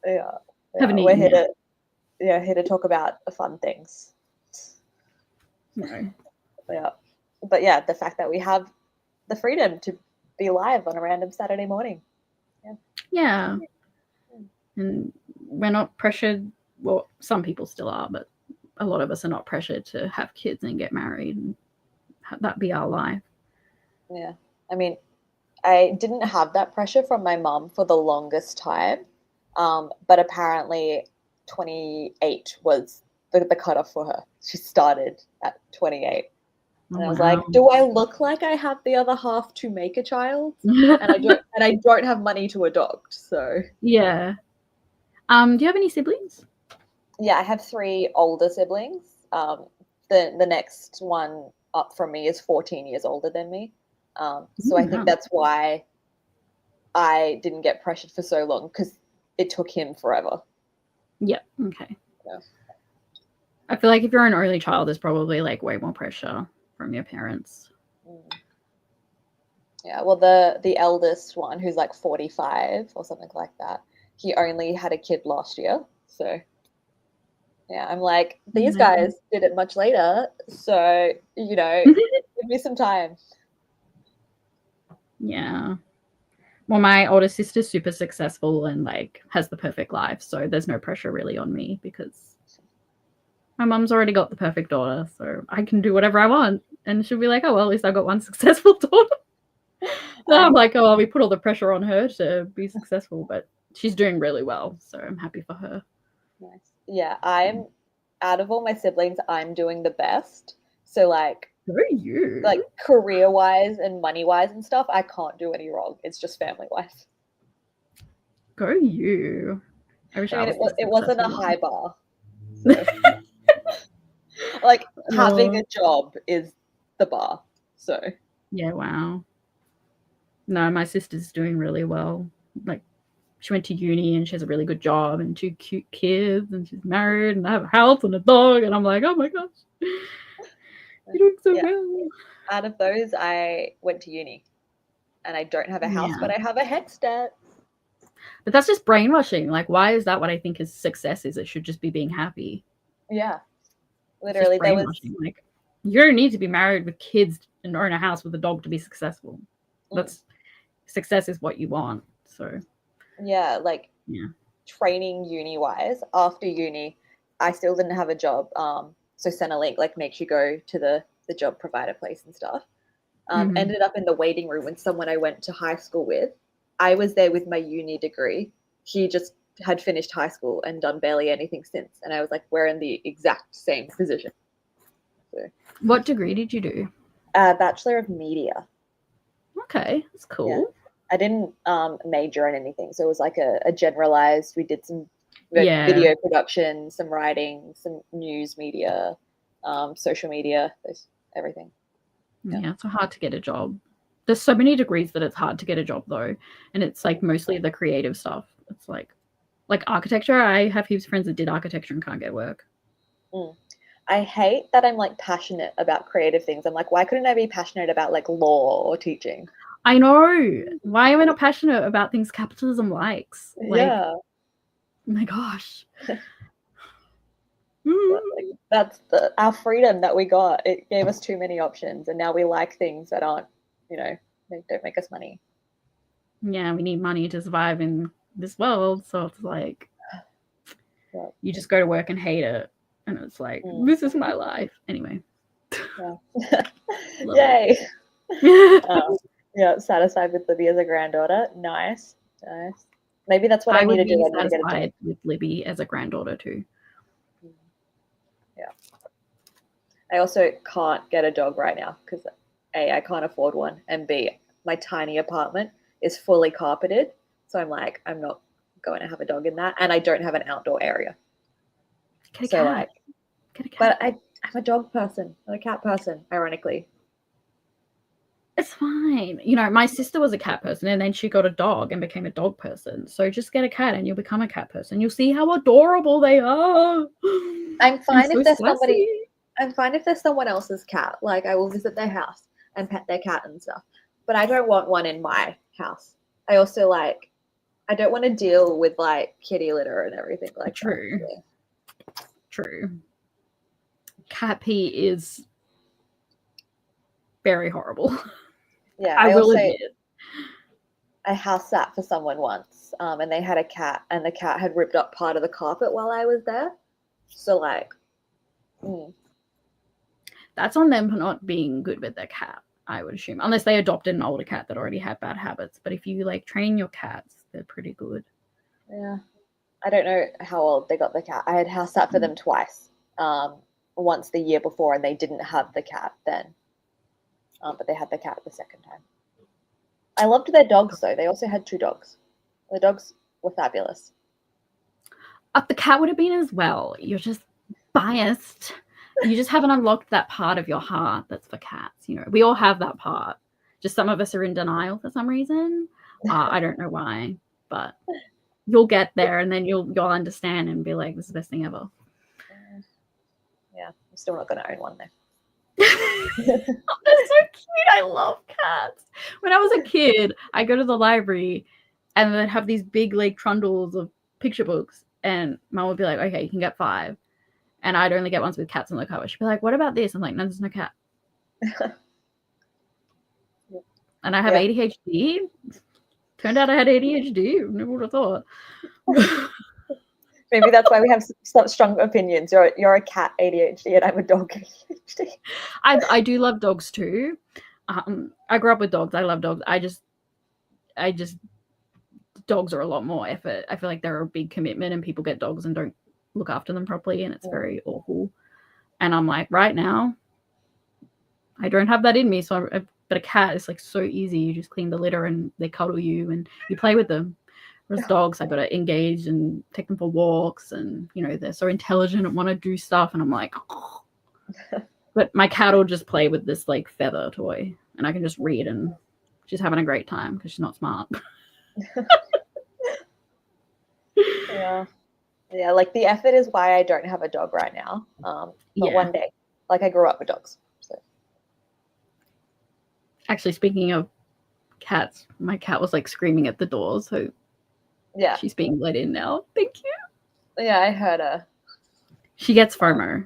Yeah. We're here to talk about the fun things. No. Yeah. But yeah, the fact that we have the freedom to be live on a random Saturday morning. Yeah. And we're not pressured. Well, some people still are, but a lot of us are not pressured to have kids and get married and have that be our life. Yeah. I mean, I didn't have that pressure from my mum for the longest time. But apparently 28 was the cutoff for her. She started at 28. And I was like, do I look like I have the other half to make a child? And I don't have money to adopt. So yeah. Do you have any siblings? Yeah, I have 3 older siblings. The next one up from me is 14 years older than me. So I think that's why I didn't get pressured for so long, because it took him forever. Yeah. Okay. Yeah. I feel like if you're an early child, there's probably like way more pressure from your parents. Yeah. Well, the eldest one, who's like 45 or something like that, he only had a kid last year. So yeah, I'm like, these guys did it much later. So, give me some time. Yeah. Well, my older sister's super successful and like has the perfect life. So there's no pressure really on me because my mum's already got the perfect daughter. So I can do whatever I want. And she'll be like, oh, well, at least I got one successful daughter. So I'm like, oh, well, we put all the pressure on her to be successful, but she's doing really well. So I'm happy for her. Nice. Yeah, I'm out of all my siblings, I'm doing the best. So like, career-wise and money-wise and stuff, I can't do any wrong. It's just family-wise. Go you. I wish I mean, was it wasn't a successful. high bar. So. Like, having Oh. a job is the bar. So. Yeah, wow. No, my sister's doing really well. Like, she went to uni and she has a really good job and 2 cute kids and she's married and I have a house and a dog and I'm like, oh my gosh, you're doing so well. Out of those, I went to uni and I don't have a house, but I have a head start. But that's just brainwashing. Like, why is that what I think is success is? It should just be being happy. Yeah. Literally, there was... Like, you don't need to be married with kids and own a house with a dog to be successful. That's success is what you want. So yeah, like training uni-wise, after uni, I still didn't have a job. So Centrelink like makes you go to the job provider place and stuff. Ended up in the waiting room when someone I went to high school with. I was there with my uni degree. He just had finished high school and done barely anything since. And I was like, we're in the exact same position. So, what degree did you do? Bachelor of Media. Okay, that's cool. Yeah. I didn't major in anything. So it was like a generalized, we did some video production, some writing, some news media, social media, everything. Yeah, it's hard to get a job. There's so many degrees that it's hard to get a job though. And it's like mostly the creative stuff. It's like architecture. I have heaps of friends that did architecture and can't get work. I hate that I'm like passionate about creative things. I'm like, why couldn't I be passionate about like law or teaching? I know. Why am I not passionate about things capitalism likes? Like, oh my gosh. Like, that's our freedom that we got. It gave us too many options, and now we like things that aren't, they don't make us money. Yeah, we need money to survive in this world, so it's like you just go to work and hate it, and it's like this is my life anyway. Yay! Satisfied with Libby as a granddaughter. Nice. Maybe that's what I need to do. I would be satisfied with Libby as a granddaughter too. Yeah. I also can't get a dog right now because A, I can't afford one, and B, my tiny apartment is fully carpeted. So I'm like, I'm not going to have a dog in that, and I don't have an outdoor area. Get a cat. But I'm a dog person, not a cat person, ironically. It's fine. My sister was a cat person and then she got a dog and became a dog person. So just get a cat and you'll become a cat person. You'll see how adorable they are. I'm fine if there's somebody. I'm fine if there's someone else's cat. Like, I will visit their house and pet their cat and stuff. But I don't want one in my house. I also I don't want to deal with like kitty litter and everything like True. that. Yeah. True. Cat pee is very horrible. Yeah, I will admit. I house sat for someone once, and they had a cat, and the cat had ripped up part of the carpet while I was there. So that's on them for not being good with their cat, I would assume, unless they adopted an older cat that already had bad habits. But if you train your cats, they're pretty good. Yeah, I don't know how old they got the cat. I had house sat for them twice. Once the year before, and they didn't have the cat then. But they had the cat the second time. I loved their dogs, though. They also had 2 dogs. The dogs were fabulous. The cat would have been as well. You're just biased. You just haven't unlocked that part of your heart that's for cats. We all have that part. Just some of us are in denial for some reason. I don't know why, but you'll get there, and then you'll understand and be like, "This is the best thing ever." Yeah, I'm still not going to own one though. They're so cute. I love cats. When I was a kid, I go to the library and they'd have these big trundles of picture books, and Mum would be like, okay, you can get 5, and I'd only get ones with cats on the cover. She'd be like, what about this? I'm like, no, there's no cat. And I have ADHD. Turned out I had ADHD. Never would have thought. Maybe that's why we have such strong opinions. You're a cat ADHD and I'm a dog ADHD. I do love dogs too. I grew up with dogs. I love dogs. I just dogs are a lot more effort. I feel like they're a big commitment, and people get dogs and don't look after them properly, and it's very awful. And I'm like, right now, I don't have that in me. But a cat is so easy. You just clean the litter and they cuddle you and you play with them. Whereas dogs, I got to engage and take them for walks, and they're so intelligent and want to do stuff, and I'm like, oh. But my cat will just play with this like feather toy, and I can just read, and she's having a great time because she's not smart. Yeah, like the effort is why I don't have a dog right now. But one day, like I grew up with dogs. So. Actually, speaking of cats, my cat was like screaming at the door, so yeah, she's being let in now. Thank you. Yeah, I heard her. She gets FOMO.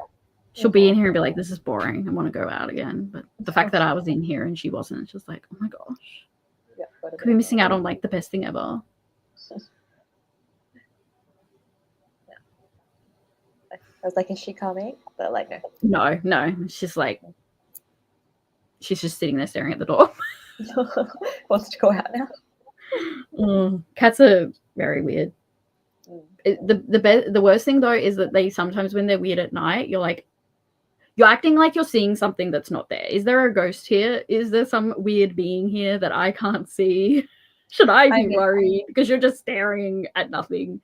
She'll be in here and be like, "This is boring. I want to go out again." But the fact that I was in here and she wasn't, it's just like, oh my gosh, could be missing out on like the best thing ever. I was like, is she coming? But like, no. She's like, she's just sitting there staring at the door. Wants to go out now. Cats are very weird. The worst thing though is that they sometimes, when they're weird at night, you're acting like you're seeing something that's not there. Is there a ghost here? Is there some weird being here that I can't see? Should I be worried? Because you're just staring at nothing.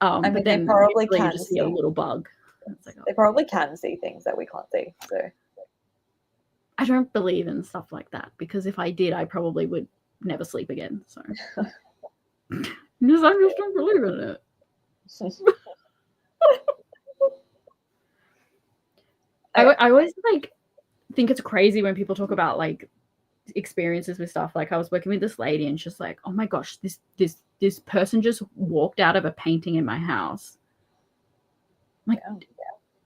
But then they probably can just see a little bug. Like, they probably can see things that we can't see. So I don't believe in stuff like that, because if I did, I probably would never sleep again. So I just don't believe in it. I always like think it's crazy when people talk about like experiences with stuff. Like I was working with this lady and she's like, oh my gosh, this person just walked out of a painting in my house. I'm like,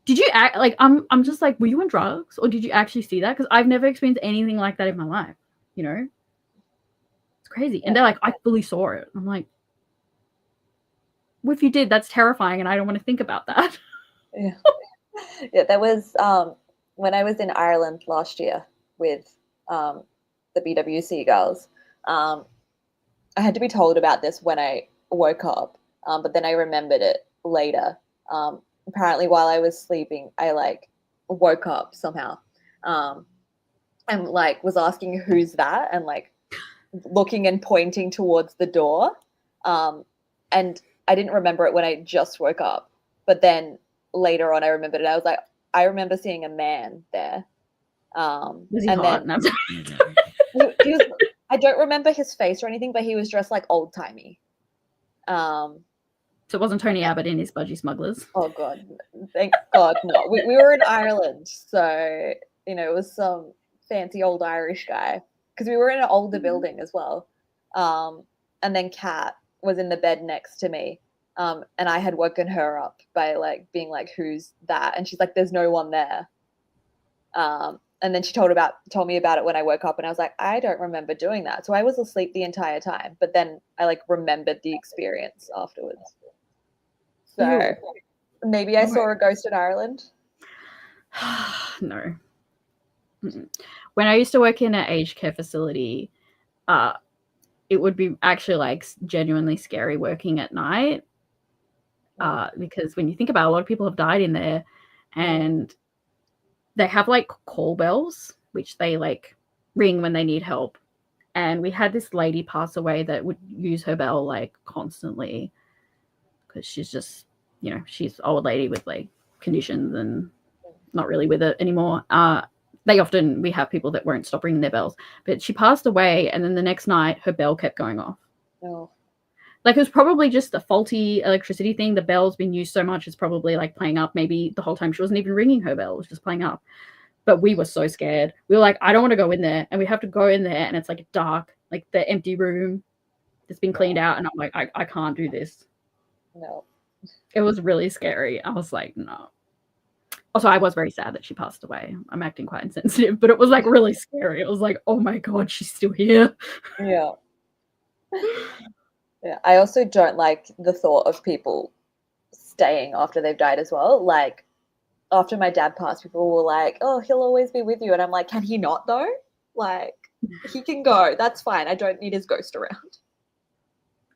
did you act like I'm just like, were you on drugs or did you actually see that? Because I've never experienced anything like that in my life, It's crazy. And they're like, I fully saw it. I'm like, well, if you did, that's terrifying and I don't want to think about that. Yeah, that was when I was in Ireland last year with the BWC girls. I had to be told about this when I woke up, but then I remembered it later. Apparently, while I was sleeping, I like woke up somehow, and like was asking who's that, and like looking and pointing towards the door, and I didn't remember it when I just woke up, but then later on I remembered it. I was like, I remember seeing a man there. Was he hot? Then he was, I don't remember his face or anything, but he was dressed like old timey. So it wasn't Tony Abbott in his Budgie Smugglers. Oh God, thank God, no. We were in Ireland, so it was some fancy old Irish guy, because we were in an older building as well. And then Kat was in the bed next to me. And I had woken her up by like being like, who's that? And she's like, there's no one there. And then she told me about it when I woke up, and I was like, I don't remember doing that. So I was asleep the entire time, but then I like remembered the experience afterwards. So maybe I saw a ghost in Ireland. No. When I used to work in an aged care facility, it would be actually like genuinely scary working at night. Because when you think about it, a lot of people have died in there, and they have like call bells, which they like ring when they need help. And we had this lady pass away that would use her bell like constantly, because she's just, she's an old lady with like conditions and not really with it anymore. We have people that won't stop ringing their bells, but she passed away, and then the next night her bell kept going off. Oh. Like it was probably just a faulty electricity thing. The bell's been used so much, it's probably like playing up. Maybe the whole time she wasn't even ringing her bell, it was just playing up. But we were so scared. We were like, I don't want to go in there. And we have to go in there, and it's like dark, like the empty room that's been cleaned out. And I'm like, I can't do this. No. It was really scary. I was like, no. Also, I was very sad that she passed away. I'm acting quite insensitive, but it was like really scary. It was like, oh my God, she's still here. Yeah. Yeah. I also don't like the thought of people staying after they've died as well. Like after my dad passed, people were like, oh, he'll always be with you. And I'm like, can he not though? Like he can go. That's fine. I don't need his ghost around.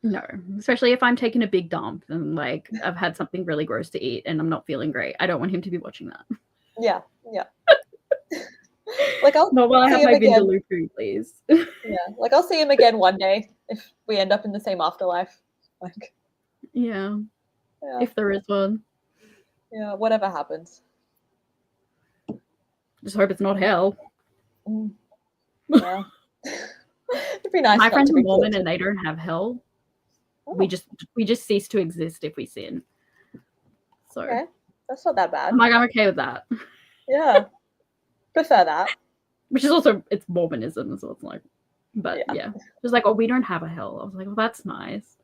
No, especially if I'm taking a big dump and like I've had something really gross to eat and I'm not feeling great. I don't want him to be watching that. Yeah. Like I'll not while I have my Vindaloo food, please. Yeah, like I'll see him again one day if we end up in the same afterlife. Like, Yeah. yeah, If there is one. yeah, whatever happens. Just hope it's not hell. Yeah. It'd be nice My not friends to are be Mormon tortured. and they don't have hell. Oh, We just cease to exist if we sin. So okay. That's not that bad. I'm like, I'm okay with that. Yeah. Prefer that. Which is also, it's Mormonism, so it's like, but yeah. Just like, oh, we don't have a hell. I was like, well, that's nice.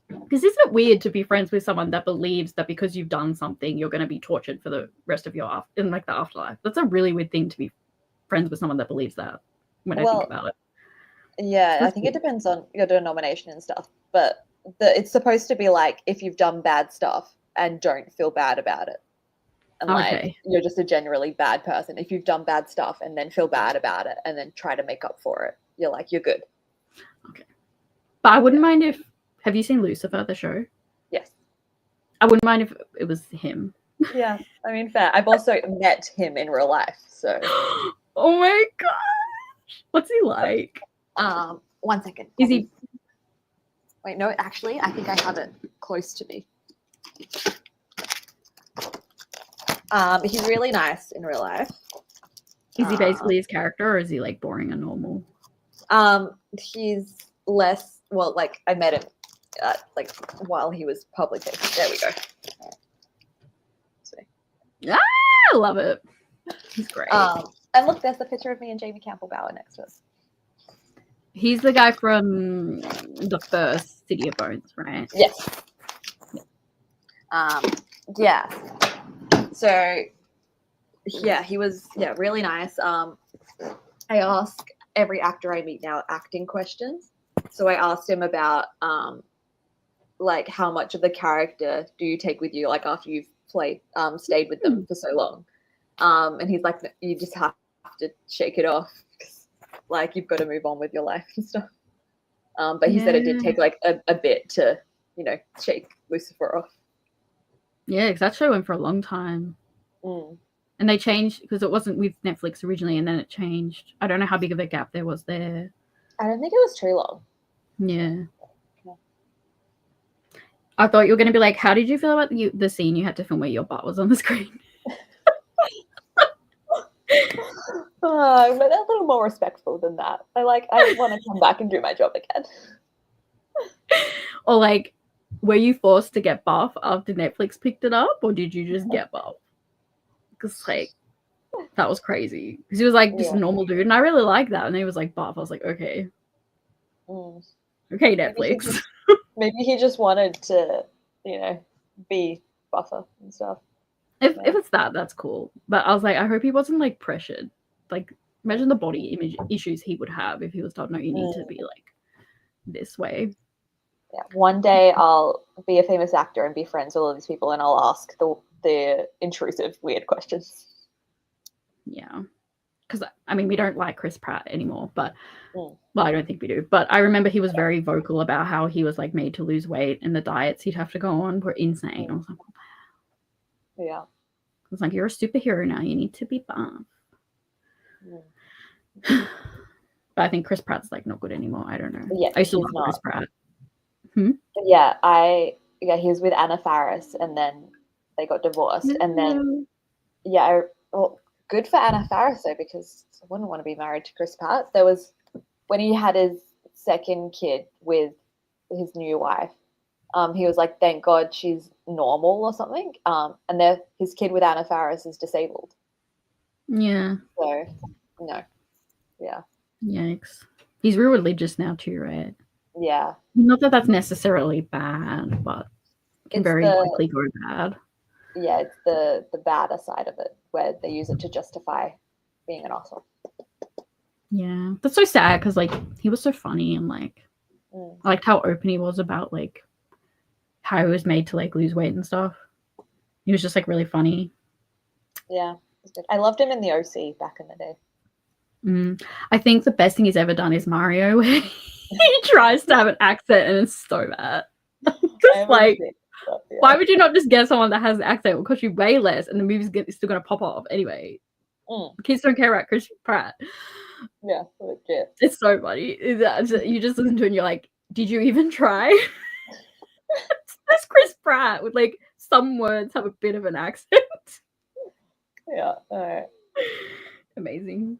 Because isn't it weird to be friends with someone that believes that because you've done something, you're going to be tortured for the rest of your in like the afterlife? That's a really weird thing to be friends with someone that believes that. When I think about it, yeah, I think it depends on your denomination and stuff. But it's supposed to be like if you've done bad stuff and don't feel bad about it, and like you're just a generally bad person. If you've done bad stuff and then feel bad about it and then try to make up for it, you're good. Okay, but I wouldn't mind if. Have you seen Lucifer, the show? Yes. I wouldn't mind if it was him. Yeah, I mean, fair. I've also met him in real life, so. Oh my gosh, what's he like? 1 second. Is he? Wait, no. Actually, I think I have it close to me. He's really nice in real life. Is he basically his character, or is he like boring and normal? He's less. Well, like I met him, like while he was public facing. There we go. Ah, I love it. He's great. And look, there's the picture of me and Jamie Campbell Bower next to us. He's the guy from the first City of Bones, right? Yes. Yeah. So, yeah, he was really nice. I ask every actor I meet now acting questions. So I asked him about like how much of the character do you take with you, like after you've stayed with them for so long. And he's like, you just have to shake it off, like you've got to move on with your life and stuff. But he said it did take like a bit to, shake Lucifer off. Yeah, because that show went for a long time. And they changed because it wasn't with Netflix originally, and then it changed. I don't know how big of a gap there was there. I don't think it was too long. Yeah. I thought you were going to be like, how did you feel about the scene you had to film where your butt was on the screen? But a little more respectful than that. I want to come back and do my job again. Or like, were you forced to get buff after Netflix picked it up, or did you just get buff? Because like, that was crazy. Because he was like just a normal dude, and I really liked that. And he was like buff. I was like, okay, okay, Netflix. Maybe he just wanted to, be buffer and stuff. If it's that's cool. But I was like, I hope he wasn't like pressured. Like, imagine the body image issues he would have if he was told, no, you need to be like this way. Yeah, one day I'll be a famous actor and be friends with all these people, and I'll ask the intrusive, weird questions. Yeah, because I mean, we don't like Chris Pratt anymore, but well, I don't think we do. But I remember he was very vocal about how he was like made to lose weight, and the diets he'd have to go on were insane. I was like, yeah. I was like, you're a superhero now. You need to be buff. But I think Chris Pratt's like not good anymore. I don't know. Yeah, I still love Chris Pratt. Yeah, he was with Anna Faris, and then they got divorced, and then good for Anna Faris though, because I wouldn't want to be married to Chris Pratt. There was when he had his second kid with his new wife. He was like, "Thank God she's normal" or something. And his kid with Anna Faris is disabled. Yeah. So, no. Yeah. Yikes. He's real religious now too, right? Yeah. Not that that's necessarily bad, but it can very quickly go bad. Yeah, it's the badder side of it, where they use it to justify being an asshole. Yeah, that's so sad because like he was so funny, and like I liked how open he was about like how he was made to like lose weight and stuff. He was just like really funny. Yeah, I loved him in the OC back in the day. I think the best thing he's ever done is Mario, where he tries to have an accent and it's so bad. Just like, why would you not just get someone that has an accent? It will cost you way less, and the movie's still going to pop off anyway. Kids don't care about Chris Pratt. Yeah, legit. It's so funny. You just listen to it and you're like, "Did you even try?" That's Chris Pratt with, like, some words have a bit of an accent. Yeah, alright. Amazing.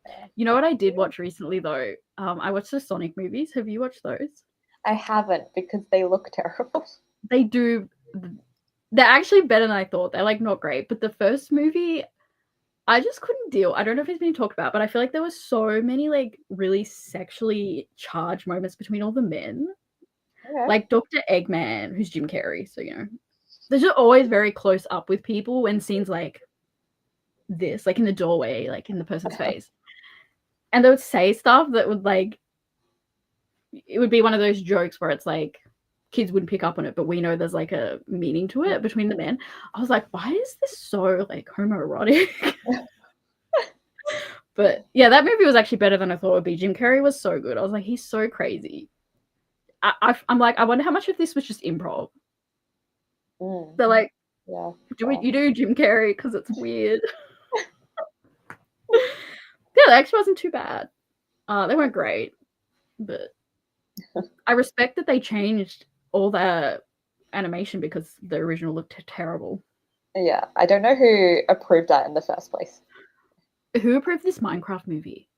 Yeah. You know what I did watch recently, though? I watched the Sonic movies. Have you watched those? I haven't because they look terrible. They do they're actually better than I thought. They're, like, not great, but the first movie, I just couldn't deal. I don't know if it's been talked about, but I feel like there was so many, like, really sexually charged moments between all the men. Okay. Like Dr. Eggman, who's Jim Carrey, so, you know. They're just always very close up with people and scenes like this, like in the doorway, like in the person's face. And they would say stuff that would, like, it would be one of those jokes where it's like kids wouldn't pick up on it, but we know there's like a meaning to it between the men. I was like, why is this so like homoerotic? But yeah, that movie was actually better than I thought it would be. Jim Carrey was so good. I was like, he's so crazy. I'm like, I wonder how much of this was just improv. Mm, They're like, yeah. do what you do, Jim Carrey, because it's weird. Yeah, that actually wasn't too bad. They weren't great, but I respect that they changed all the animation because the original looked terrible. Yeah, I don't know who approved that in the first place. Who approved this Minecraft movie?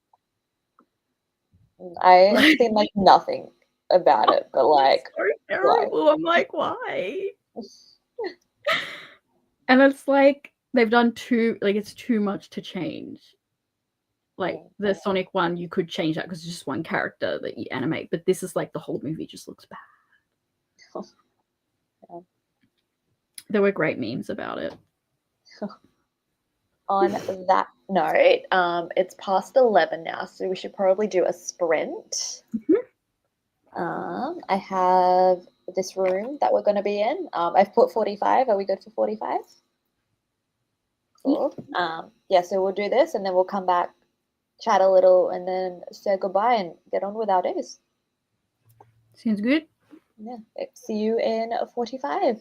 I have seen like nothing about it, but like, So why? terrible. I'm like, why? And it's like they've done it's too much to change. Like the Sonic one, you could change that because it's just one character that you animate, but this is like the whole movie just looks bad. Yeah. There were great memes about it. On that note, it's past 11 now, so we should probably do a sprint. I have this room that we're going to be in. I've put 45. Are we good for 45? Cool. Yeah, so we'll do this and then we'll come back, chat a little, and then say goodbye and get on with our days. Sounds good. Yeah, see you in 45.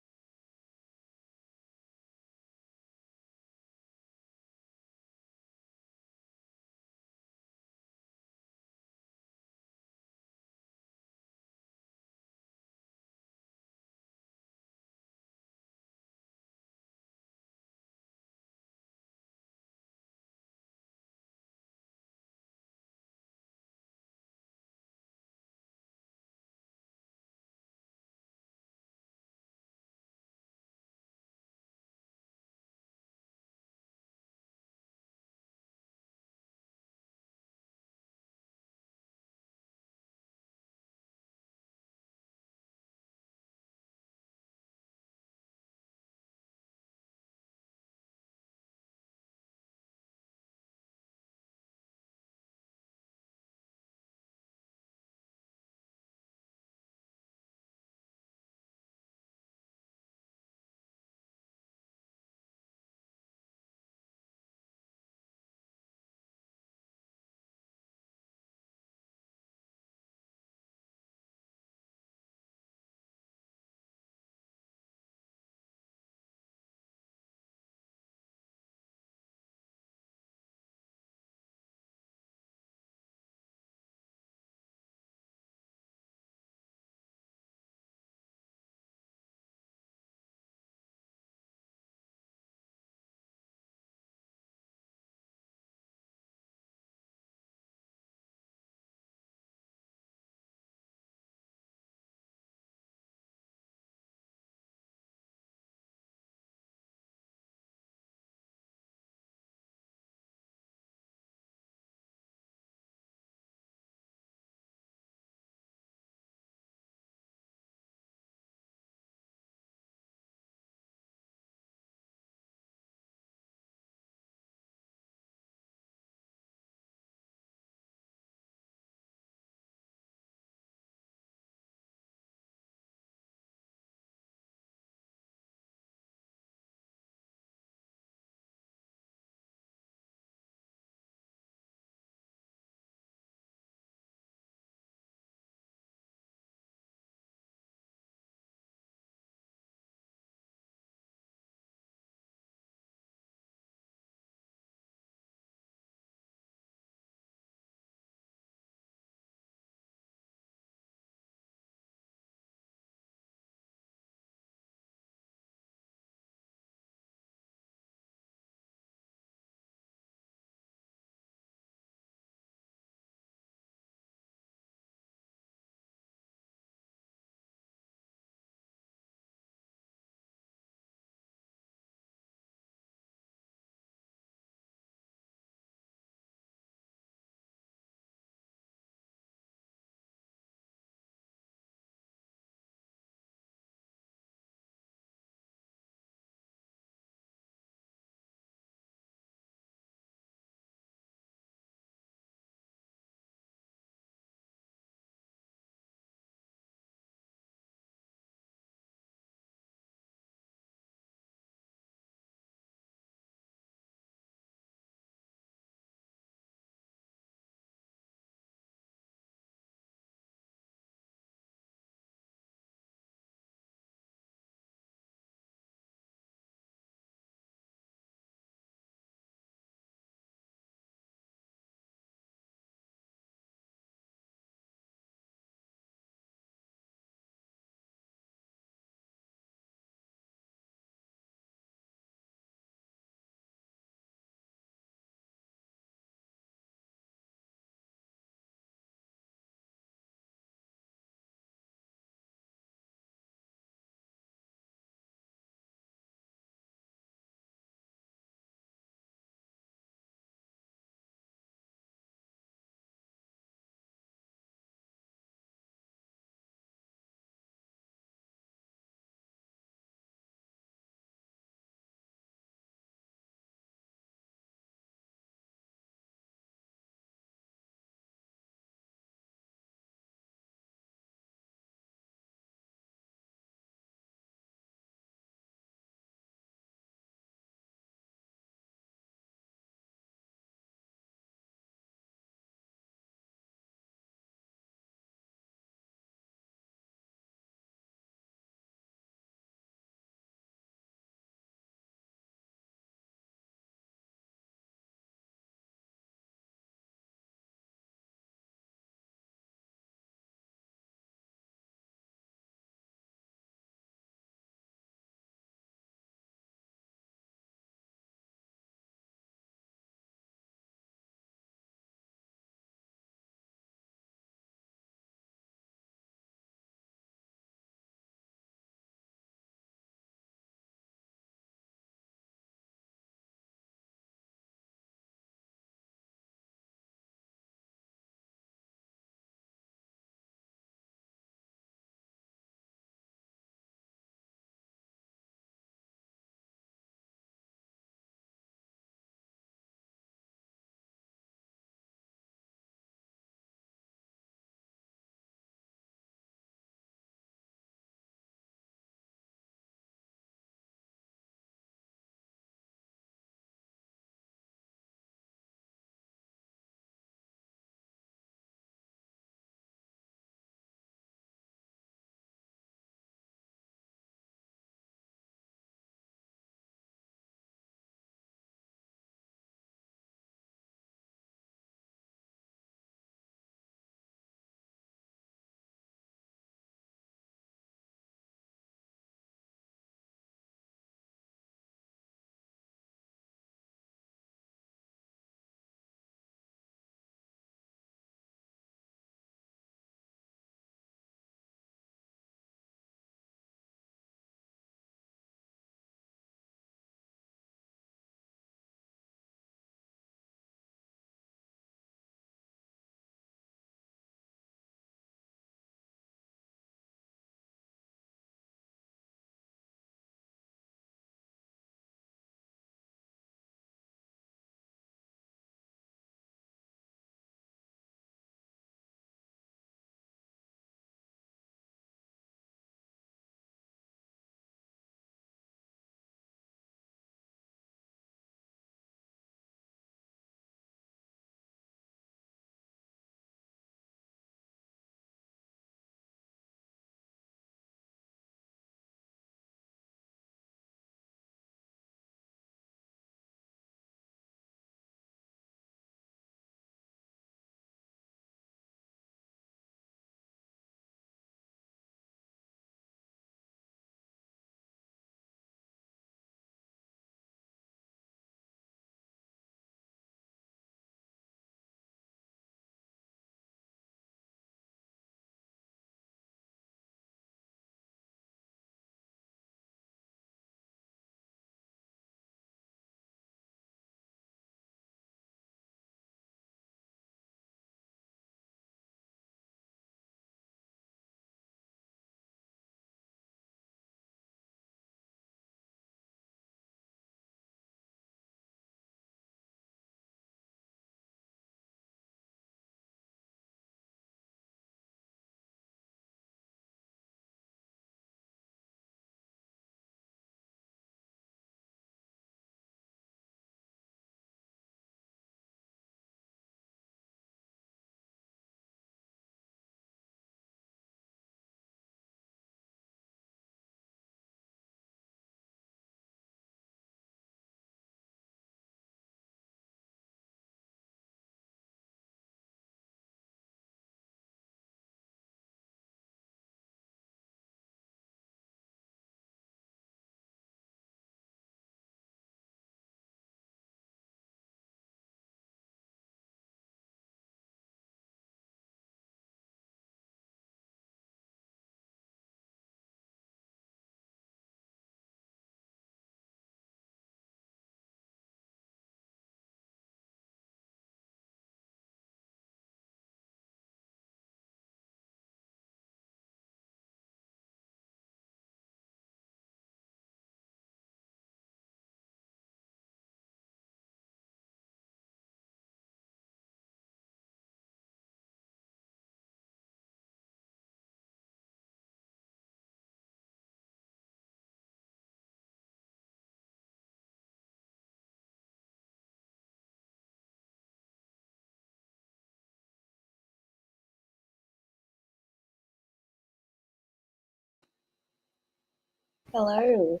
Hello.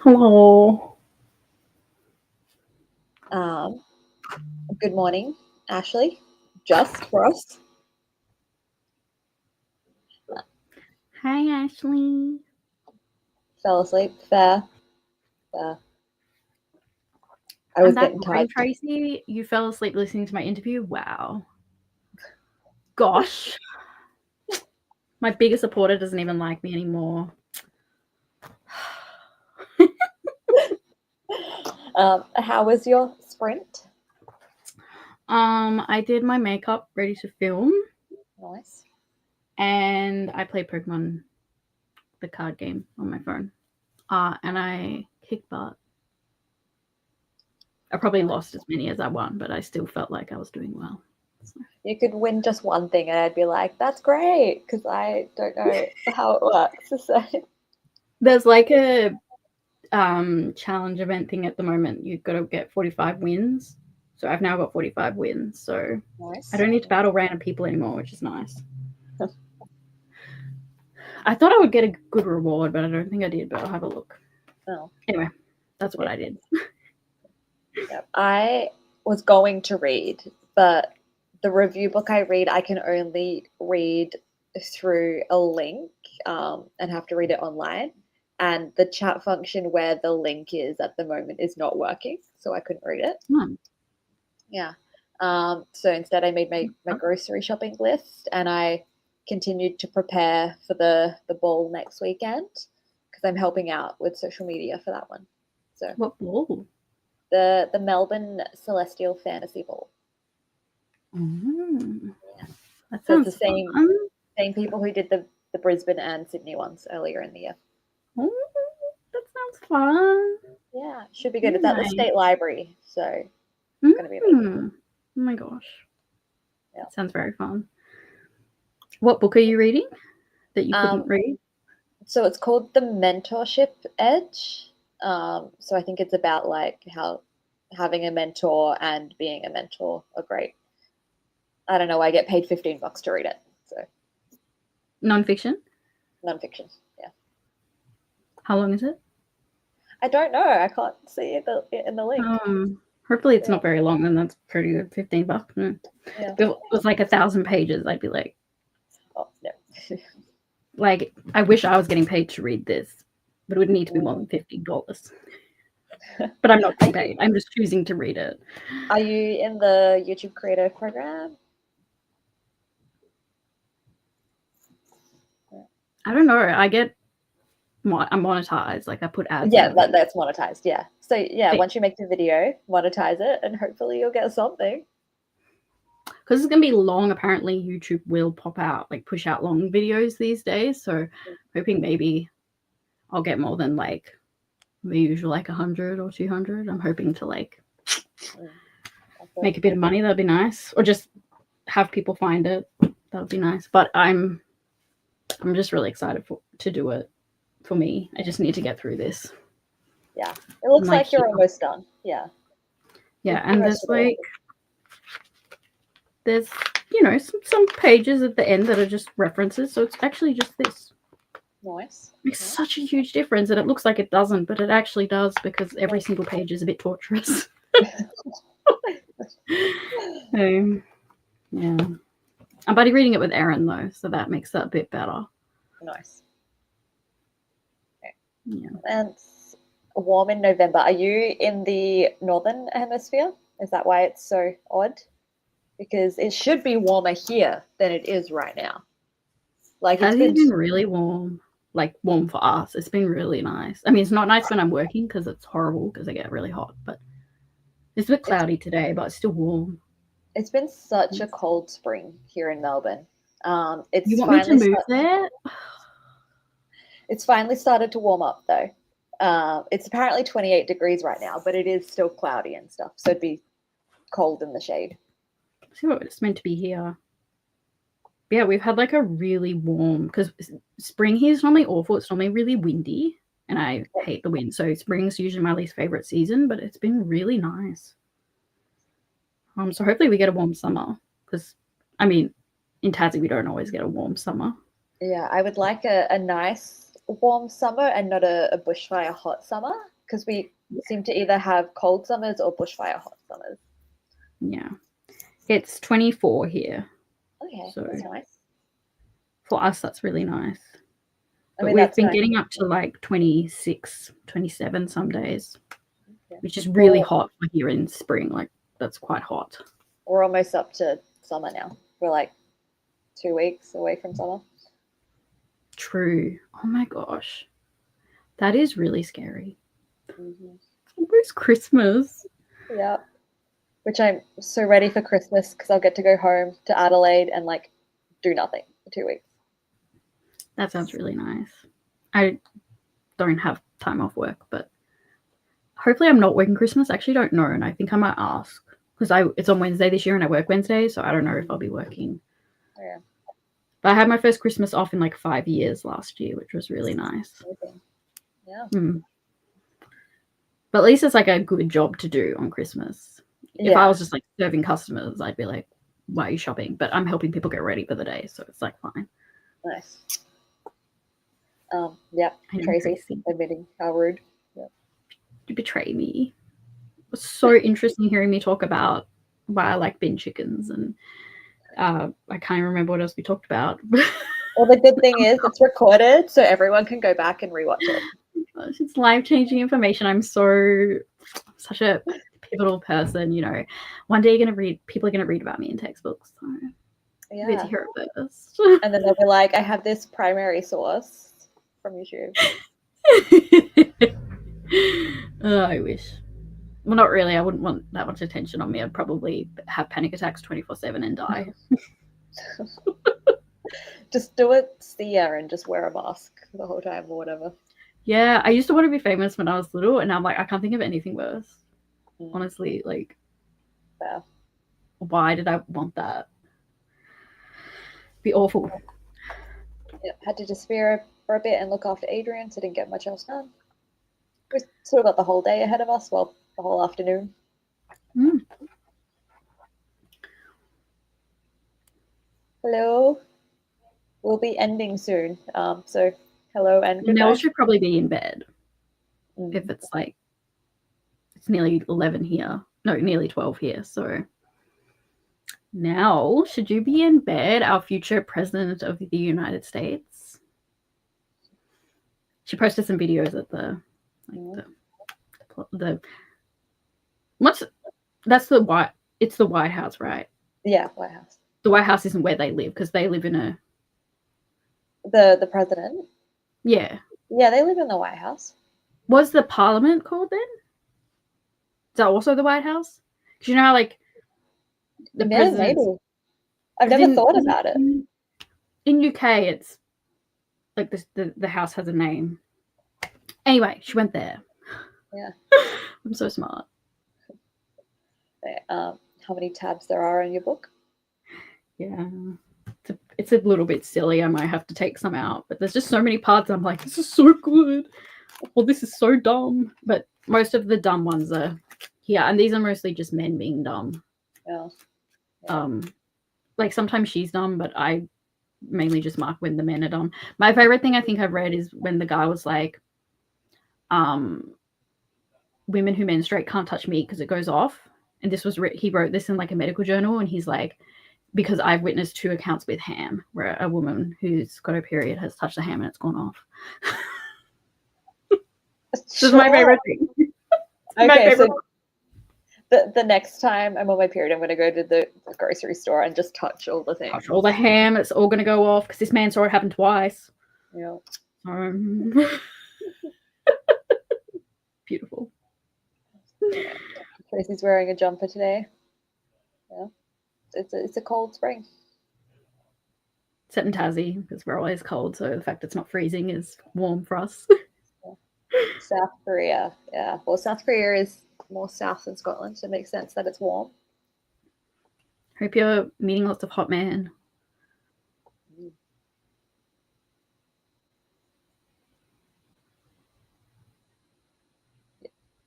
Hello. Good morning, Ashley. Just for us. Hi, Ashley. Fell asleep. Fair. Fair. I was And that getting brain tired. Tracy, you fell asleep listening to my interview? Wow. Gosh. My biggest supporter doesn't even like me anymore. How was your sprint? I did my makeup ready to film, Nice. and I played Pokemon, the card game, on my phone. And I kicked butt. I probably lost as many as I won, but I still felt like I was doing well. So. You could win just one thing, and I'd be like, "That's great," because I don't know how it works. So. There's like a challenge event thing at the moment. You've got to get 45 wins. So I've now got 45 wins. So Nice. I don't need to battle random people anymore, which is nice. I thought I would get a good reward, but I don't think I did. But I'll have a look. Oh. Anyway, that's what I did. Yep. I was going to read, but the review book I read, I can only read through a link and have to read it online. And the chat function where the link is at the moment is not working, so I couldn't read it. Yeah. So instead, I made my grocery shopping list, and I continued to prepare for the ball next weekend because I'm helping out with social media for that one. So what ball? The Melbourne Celestial Fantasy Ball. Yeah. That So sounds it's the fun. same people who did the Brisbane and Sydney ones earlier in the year. Oh, that sounds fun. Yeah, should be good. It's at the State Library, so it's going to be amazing. Oh my gosh. Yeah. That sounds very fun. What book are you reading that you couldn't read? So it's called The Mentorship Edge. So I think it's about like how having a mentor and being a mentor are great. I don't know. I get paid $15 to read it. So Nonfiction? Nonfiction. Yeah. How long is it? I don't know. I can't see it in the link. Hopefully it's not very long, then that's pretty good. $15. Yeah. If it was like 1,000 pages, I'd be like, oh no. Like, I wish I was getting paid to read this, but it would need to be more than $50. But I'm not getting paid. I'm just choosing to read it. Are you in the YouTube creator program? I don't know. I get I'm monetized. Like I put ads. Yeah, that's monetized. Yeah. So yeah, once you make the video, monetize it, and hopefully you'll get something. Because it's gonna be long. Apparently, YouTube will pop out, like push out long videos these days. So, hoping maybe I'll get more than like the usual, like 100 or 200. I'm hoping to like make a bit of money. That'd be nice, or just have people find it. That would be nice. But I'm just really excited to do it. For me, I just need to get through this. Yeah, it looks like you're almost done. Yeah. Yeah, and there's some pages at the end that are just references, so it's actually just this. Nice. Makes such a huge difference, and it looks like it doesn't, but it actually does because every single page is a bit torturous. Yeah. I'm buddy reading it with Erin though, so that makes that a bit better. Nice. Okay. Yeah. And it's warm in November. Are you in the northern hemisphere? Is that why it's so odd? Because it should be warmer here than it is right now. Like it's been really warm. Like warm for us. It's been really nice. I mean, it's not nice when I'm working because it's horrible because I get really hot. But it's a bit cloudy today, but it's still warm. It's been such a cold spring here in Melbourne. It's you want me to move there? It's finally started to warm up though. It's apparently 28 degrees right now, but it is still cloudy and stuff, so it'd be cold in the shade. See what it's meant to be here. But yeah, we've had like a really warm, because spring here is normally awful. It's normally really windy, and I hate the wind. So spring's usually my least favorite season, but it's been really nice. So hopefully we get a warm summer, because I mean, in Tassie we don't always get a warm summer. Yeah, I would like a nice warm summer and not a bushfire hot summer, because we seem to either have cold summers or bushfire hot summers. Yeah. It's 24 here. Okay, so that's nice. For us, that's really nice. But mean, we've been nice. getting up to like 26, 27 some days, Okay. which is really hot for here in spring. Like, that's quite hot. We're almost up to summer now. We're like 2 weeks away from summer. True. Oh my gosh. That is really scary. Mm-hmm. Almost Christmas. Yeah. Which I'm so ready for Christmas because I'll get to go home to Adelaide and like do nothing for 2 weeks. That sounds really nice. I don't have time off work, but hopefully I'm not working Christmas. I actually don't know, and I think I might ask because it's on Wednesday this year and I work Wednesday, so I don't know if I'll be working. Yeah. But I had my first Christmas off in like 5 years last year, which was really nice. Yeah. But at least it's like a good job to do on Christmas. If I was just like serving customers, I'd be like, why are you shopping? But I'm helping people get ready for the day, so it's like fine. Nice. Yeah, Tracy admitting how rude. Yeah. You betray me. It was so interesting hearing me talk about why I like bin chickens, and I can't remember what else we talked about. Well, the good thing is it's recorded, so everyone can go back and rewatch it. It's life-changing information. I'm such a pivotal person, you know. One day people are gonna read about me in textbooks. So yeah. Need to hear it first. And then they'll be like, I have this primary source from YouTube. I wish. Well, not really. I wouldn't want that much attention on me. I'd probably have panic attacks 24/7 and die. Just do it, Sia, and just wear a mask the whole time or whatever. Yeah, I used to want to be famous when I was little, and I'm like, I can't think of anything worse. Honestly, like, why did I want that? Be awful. Yeah, had to just fear for a bit and look after Adrian, so didn't get much else done. We still got the whole day ahead of us, well, the whole afternoon. Hello. We'll be ending soon. So hello and goodbye. Nell should probably be in bed. If it's like, it's nearly 11 here. No, nearly 12 here. So now, should you be in bed, our future president of the United States? She posted some videos at the it's the White House, right? Yeah, White House. The White House isn't where they live because they live in a... The president? Yeah. Yeah, they live in the White House. Was the parliament called then? Is that also the White House? Because you know how, like, the president... Maybe. I've never thought about it. In UK, it's like the house has a name. Anyway, she went there. Yeah. I'm so smart. How many tabs there are in your book? Yeah. It's a little bit silly. I might have to take some out, but there's just so many parts I'm like, this is so good. Well, this is so dumb. But most of the dumb ones are here, and these are mostly just men being dumb. Yeah. Like sometimes she's dumb, but I mainly just mark when the men are dumb. My favorite thing I think I've read is when the guy was like, women who menstruate can't touch meat because it goes off. And this was he wrote this in like a medical journal, and he's like, because I've witnessed 2 accounts with ham where a woman who's got her period has touched the ham and it's gone off. This is my favorite thing. Okay, so the next time I'm on my period, I'm going to go to the grocery store and just touch all the things. Touch all the ham. It's all going to go off because this man saw it happen twice. Yeah. Beautiful. Tracy's wearing a jumper today. Yeah. It's a cold spring. Except in Tassie, because we're always cold, so the fact it's not freezing is warm for us. South Korea, yeah. Well, South Korea is more south than Scotland, so it makes sense that it's warm. Hope you're meeting lots of hot men.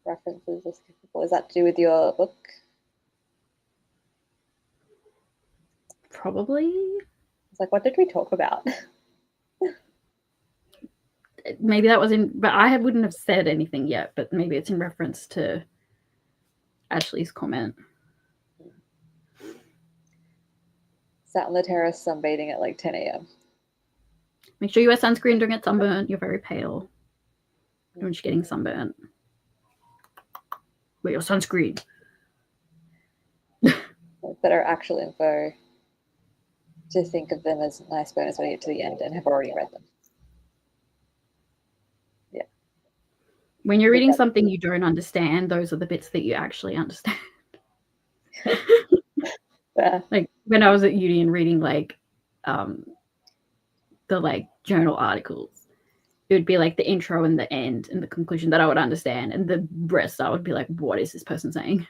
References is difficult. Is that to do with your book? Probably. It's like, what did we talk about? maybe that was but I wouldn't have said anything yet, but maybe it's in reference to Ashley's comment. Sat on the terrace sunbathing at like 10 a.m. Make sure you wear sunscreen, don't get sunburnt. You're very pale. Don't you getting sunburnt? Wear your sunscreen. That are actual info to think of them as nice bonus when you get to the end and have already read them. Yeah. When you're reading something you don't understand, those are the bits that you actually understand. Yeah. Like when I was at uni and reading like the like journal articles, it would be like the intro and the end and the conclusion that I would understand, and the rest I would be like, what is this person saying?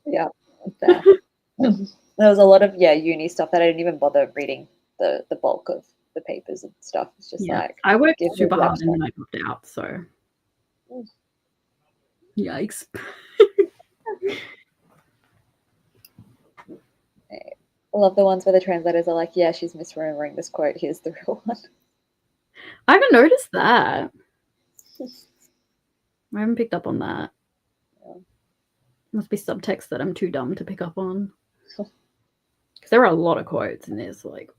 Yeah. Fair. There was a lot of uni stuff that I didn't even bother reading the bulk of the papers and stuff. It's just like I worked super hard and then I dropped out, so yikes. I love the ones where the translators are like, yeah, she's misremembering this quote, here's the real one. I haven't noticed that. I haven't picked up on that. Yeah. Must be subtext that I'm too dumb to pick up on. Because there are a lot of quotes in this. Like,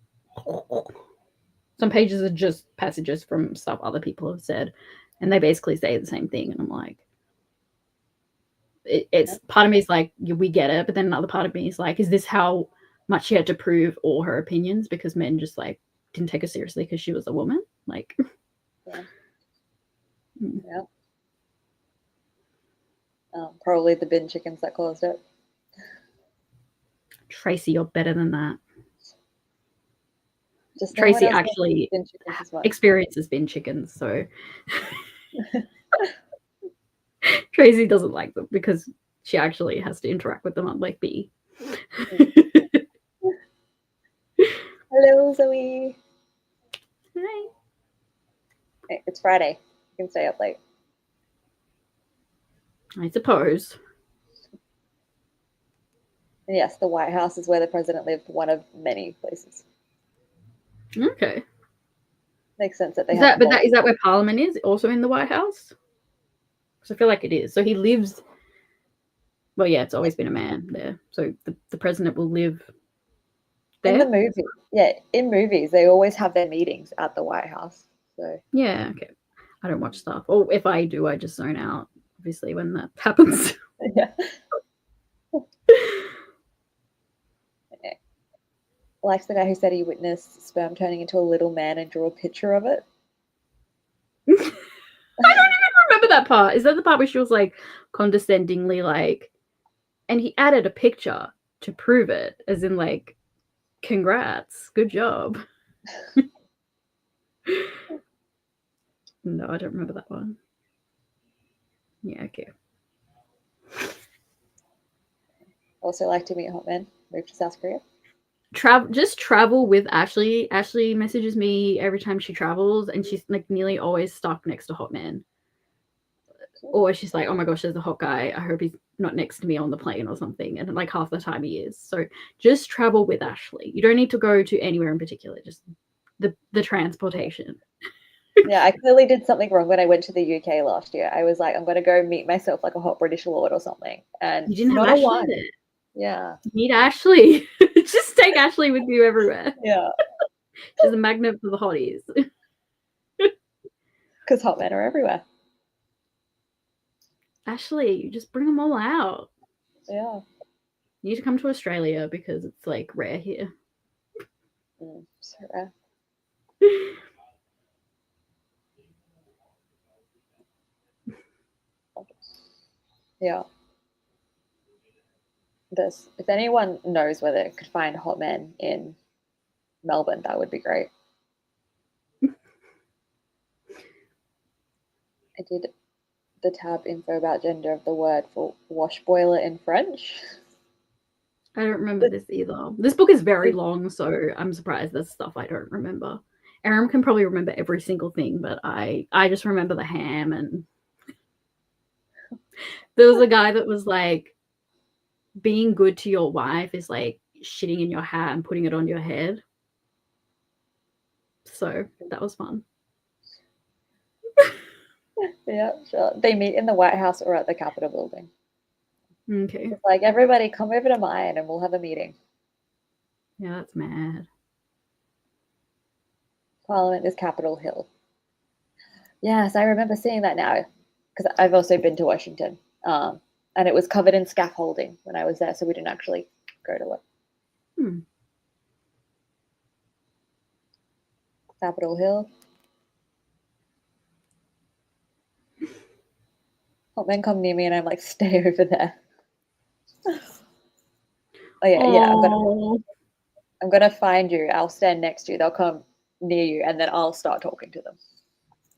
some pages are just passages from stuff other people have said, and they basically say the same thing. And I'm like, it's part of me is like, we get it, but then another part of me is like, is this how much she had to prove all her opinions because men just like didn't take her seriously because she was a woman? Like, yeah. Probably the bin chickens that caused it. Tracy, you're better than that. Just Tracy actually experiences bin chickens, so Tracy doesn't like them because she actually has to interact with them, unlike B. Hello, Zoe. Hi. Hey, it's Friday. You can stay up late. I suppose. And yes, the White House is where the president lived, one of many places. Okay. Makes sense that they is that where Parliament is? Also in the White House? Because I feel like it is. So he lives. Well, yeah, it's always been a man there. So the president will live there. In the movie, in movies they always have their meetings at the White House. So yeah, okay. I don't watch stuff, or if I do, I just zone out. Obviously, when that happens. Yeah. Okay. Likes the guy who said he witnessed sperm turning into a little man and drew a picture of it. I don't even remember that part. Is that the part where she was like condescendingly like, and he added a picture to prove it, as in like, congrats, good job. No, I don't remember that one. Yeah, okay. Also like to meet hot men. Move to South Korea. Just travel with Ashley. Ashley messages me every time she travels, and she's like nearly always stuck next to hot men. Or she's like, oh my gosh, there's a hot guy. I hope he's not next to me on the plane or something. And like half the time he is. So just travel with Ashley. You don't need to go to anywhere in particular. Just the transportation. Yeah, I clearly did something wrong when I went to the UK last year. I was like, I'm going to go meet myself like a hot British lord or something. And you didn't have Ashley there. Yeah. You need Ashley. Just take Ashley with you everywhere. Yeah. She's a magnet for the hotties. Because hot men are everywhere. Ashley, just bring them all out. Yeah. You need to come to Australia because it's like rare here. So rare. Yeah. If anyone knows where they could find hot men in Melbourne, that would be great. I did the tab info about gender of the word for wash boiler in French. I don't remember this either. This book is very long, so I'm surprised there's stuff I don't remember. Aram can probably remember every single thing, but I just remember the ham. And there was a guy that was like, being good to your wife is like shitting in your hat and putting it on your head. So that was fun. Yeah, sure. They meet in the White House or at the Capitol building. Okay. It's like, everybody come over to mine and we'll have a meeting. Yeah, that's mad. Parliament is Capitol Hill. Yes, I remember seeing that now because I've also been to Washington, and it was covered in scaffolding when I was there, so we didn't actually go to it. Hmm. Capitol Hill. Hot men come near me, and I'm like, stay over there. Oh yeah. Oh, I'm gonna find you. I'll stand next to you. They'll come near you, and then I'll start talking to them.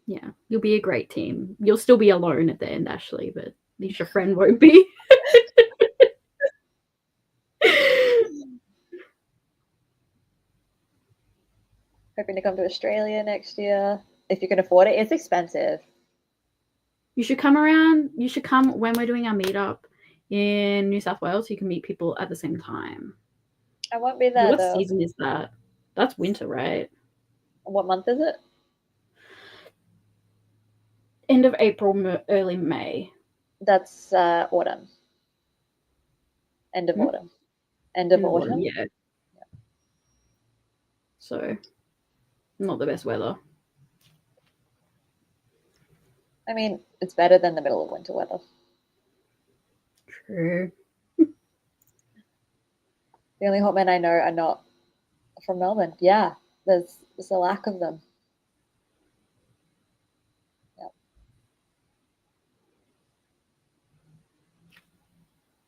yeah. You'll be a great team. You'll still be alone at the end, Ashley, but at least your friend won't be. Hoping to come to Australia next year if you can afford it. It's expensive. You should come around. You should come when we're doing our meetup in New South Wales. So you can meet people at the same time. I won't be there What though. season is that? That's winter, right? What month is it? End of April, early May. That's autumn. End of Hmm? autumn. End of End of autumn, autumn. yeah. So, not the best weather. I mean, it's better than the middle of winter weather. True. The only hot men I know are not from Melbourne. Yeah, there's a lack of them. Yeah.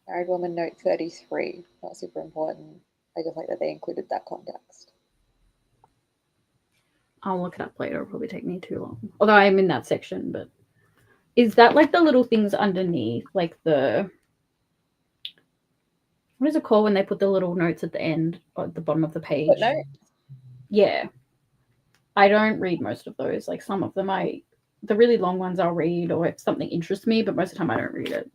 Married woman note 33. Not super important. I just like that they included that context. I'll look it up later. It'll probably take me too long. Although I'm in that section, but is that like the little things underneath, like the what is it called when they put the little notes at the end or at the bottom of the page? Footnote? Yeah. I don't read most of those. Like some of them the really long ones I'll read or if something interests me, but most of the time I don't read it.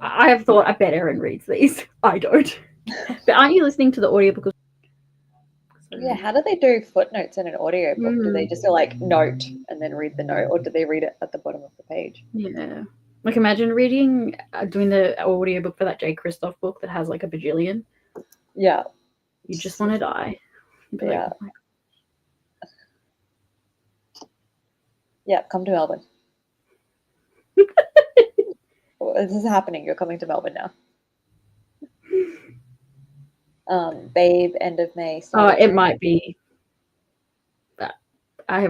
I have thought I bet Erin reads these. I don't. But aren't you listening to the audiobook? Yeah, how do they do footnotes in an audiobook? Do they just go like note and then read the note, or do they read it at the bottom of the page? Yeah. Like imagine reading, doing the audiobook for that J. Kristoff book that has like a bajillion. Yeah. You just want to die. Yeah. Like, oh Yeah, come to Melbourne. This is happening. You're coming to Melbourne now. Babe, end of May. it might be. I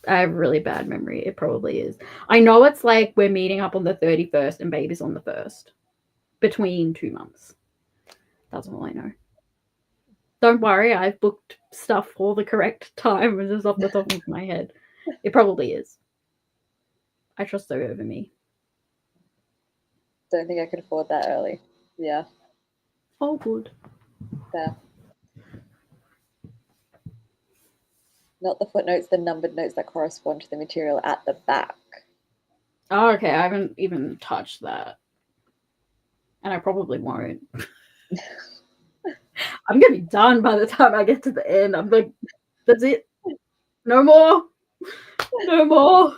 have really bad memory. It probably is. I know it's like we're meeting up on the 31st and Babe is on the 1st. Between 2 months. That's all I know. Don't worry, I've booked stuff for the correct time. It's just off the top of my head. It probably is. I trust her over me. Don't think I could afford that early. Yeah. Oh, good. Fair. Not the footnotes, the numbered notes that correspond to the material at the back. Oh, okay. I haven't even touched that. And I probably won't. I'm going to be done by the time I get to the end. I'm like, that's it. No more. No more.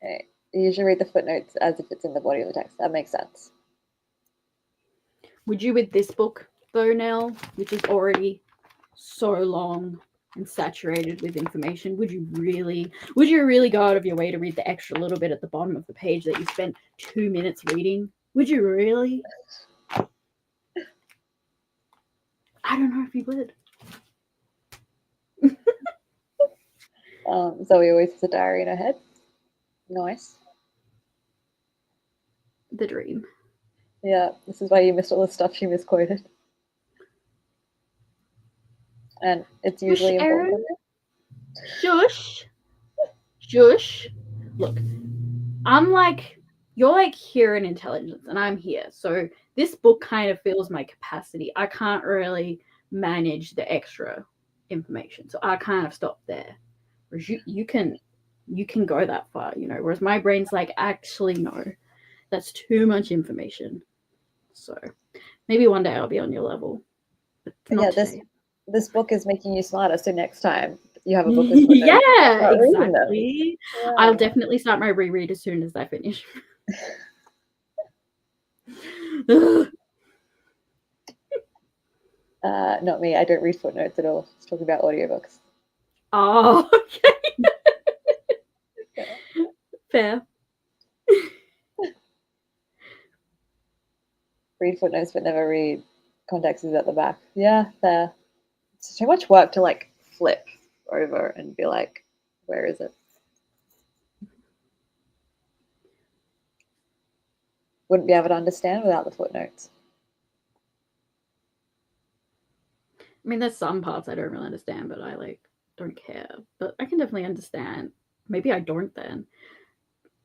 Okay. You usually read the footnotes as if it's in the body of the text. That makes sense. Would you with this book, though, Nell, which is already so long and saturated with information, would you really go out of your way to read the extra little bit at the bottom of the page that you spent 2 minutes reading? Would you really? I don't know if you would. Zoe always has a diary in her head. Nice. The dream. Yeah, this is why you missed all the stuff she misquoted. And it's usually Shush, important. Shush. Shush. Look, you're like here in intelligence and I'm here. So this book kind of fills my capacity. I can't really manage the extra information. So I kind of stop there. Whereas you can go that far, whereas my brain's like, actually no, that's too much information. So maybe one day I'll be on your level. But not Yeah, today. this book is making you smarter, so next time You have a book with footnotes. Yeah, Start reading them. exactly. Yeah. I'll definitely start my reread as soon as I finish. Not me. I don't read footnotes at all. It's talking about audiobooks. Oh, okay. Yeah. Fair. Read footnotes, but never read context is at the back. Yeah, fair. It's too much work to like flip over and be like, where is it? Wouldn't be able to understand without the footnotes. I mean, there's some parts I don't really understand, but I don't care. But I can definitely understand. Maybe I don't then.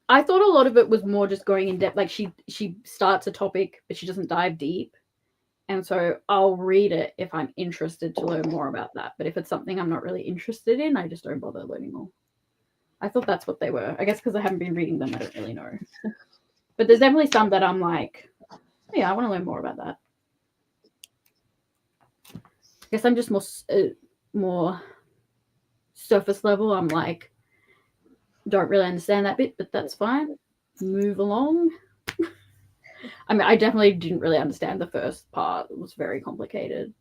I thought a lot of it was more just going in depth. Like she starts a topic, but she doesn't dive deep. And so I'll read it if I'm interested to learn more about that. But if it's something I'm not really interested in, I just don't bother learning more. I thought that's what they were. I guess because I haven't been reading them, I don't really know. But there's definitely some that I'm like, oh, yeah, I want to learn more about that. I guess I'm just more surface level. I'm like, don't really understand that bit, but that's fine. Move along. I mean, I definitely didn't really understand the first part. It was very complicated.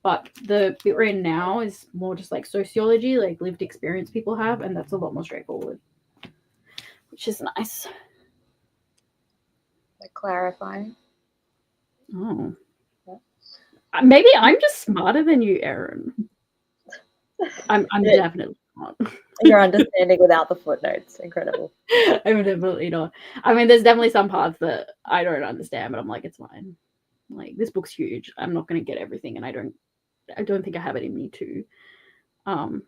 But the bit we're in now is more just like sociology, like lived experience people have, and that's a lot more straightforward, which is nice. Like clarifying. Oh. Maybe I'm just smarter than you, Erin. I'm definitely not. Your understanding without the footnotes. Incredible. I'm definitely not. I mean, there's definitely some parts that I don't understand, but I'm like, it's fine. Like, this book's huge. I'm not going to get everything, and I don't think I have it in me to. But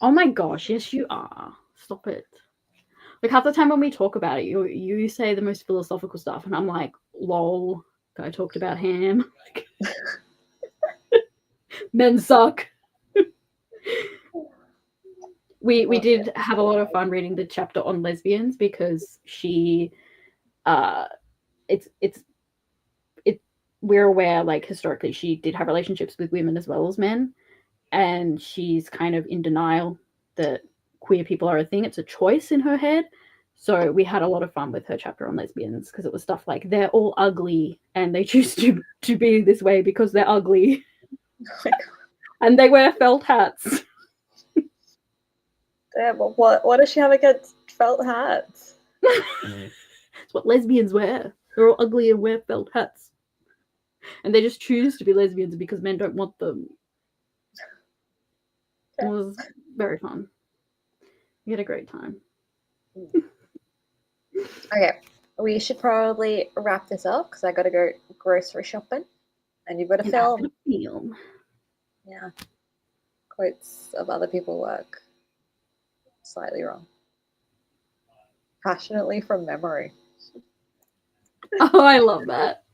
oh my gosh, yes, you are. Stop it. Like half the time when we talk about it, you say the most philosophical stuff, and I'm like, lol. Guy talked about ham. Men suck. We did have a lot of fun reading the chapter on lesbians because she, we're aware like historically she did have relationships with women as well as men, and she's kind of in denial that queer people are a thing. It's a choice in her head. So we had a lot of fun with her chapter on lesbians because it was stuff like they're all ugly and they choose to be this way because they're ugly. Oh and they wear felt hats. Yeah, but what does she have against felt hats? It's what lesbians wear. They're all ugly and wear felt hats. And they just choose to be lesbians because men don't want them. It was very fun. We had a great time. Okay, we should probably wrap this up because I got to go grocery shopping, and you've got to film. Yeah, quotes of other people work slightly wrong. Passionately from memory. Oh, I love that.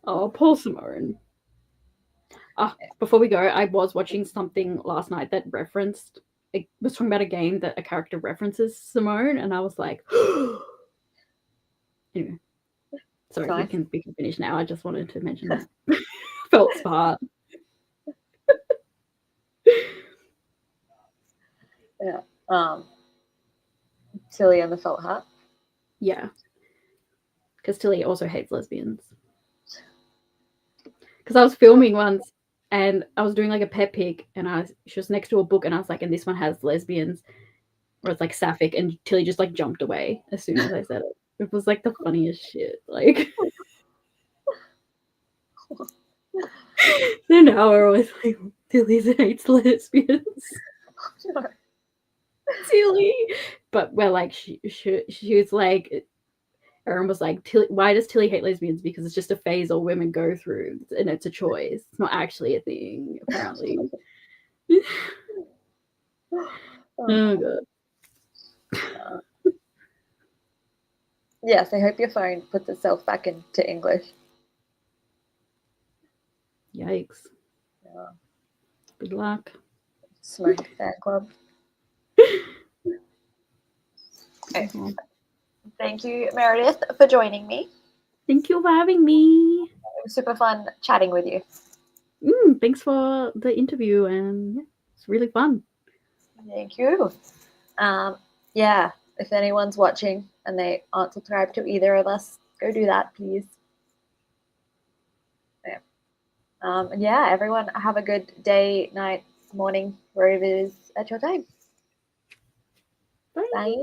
Oh, Paul Simone. Before we go, I was watching something last night that referenced, it was talking about a game that a character references Simone, and I was like, anyway. Sorry, nice. we can finish now. I just wanted to mention that. Felt smart. Yeah. Tilly and the felt hat. Yeah. Because Tilly also hates lesbians. Because I was filming once and I was doing like a pet pick and she was next to a book and I was like, and this one has lesbians, or it's like sapphic, and Tilly just like jumped away as soon as I said it. It was like the funniest shit. Like so now we're always like, Tilly hates lesbians. No. Tilly. But we're like, she was like, Erin was like, why does Tilly hate lesbians? Because it's just a phase all women go through and it's a choice. It's not actually a thing, apparently. Oh god. Yes, I hope your phone puts itself back into English. Yikes. Yeah. Good luck. Smoke Fair Club. Okay. Thank you, Meredith, for joining me. Thank you for having me. It was super fun chatting with you. thanks for the interview, and it's really fun. Thank you. Yeah, if anyone's watching and they aren't subscribed to either of us, go do that, please. Yeah. And yeah, everyone have a good day, night, morning, wherever it is at your time. Bye. Bye.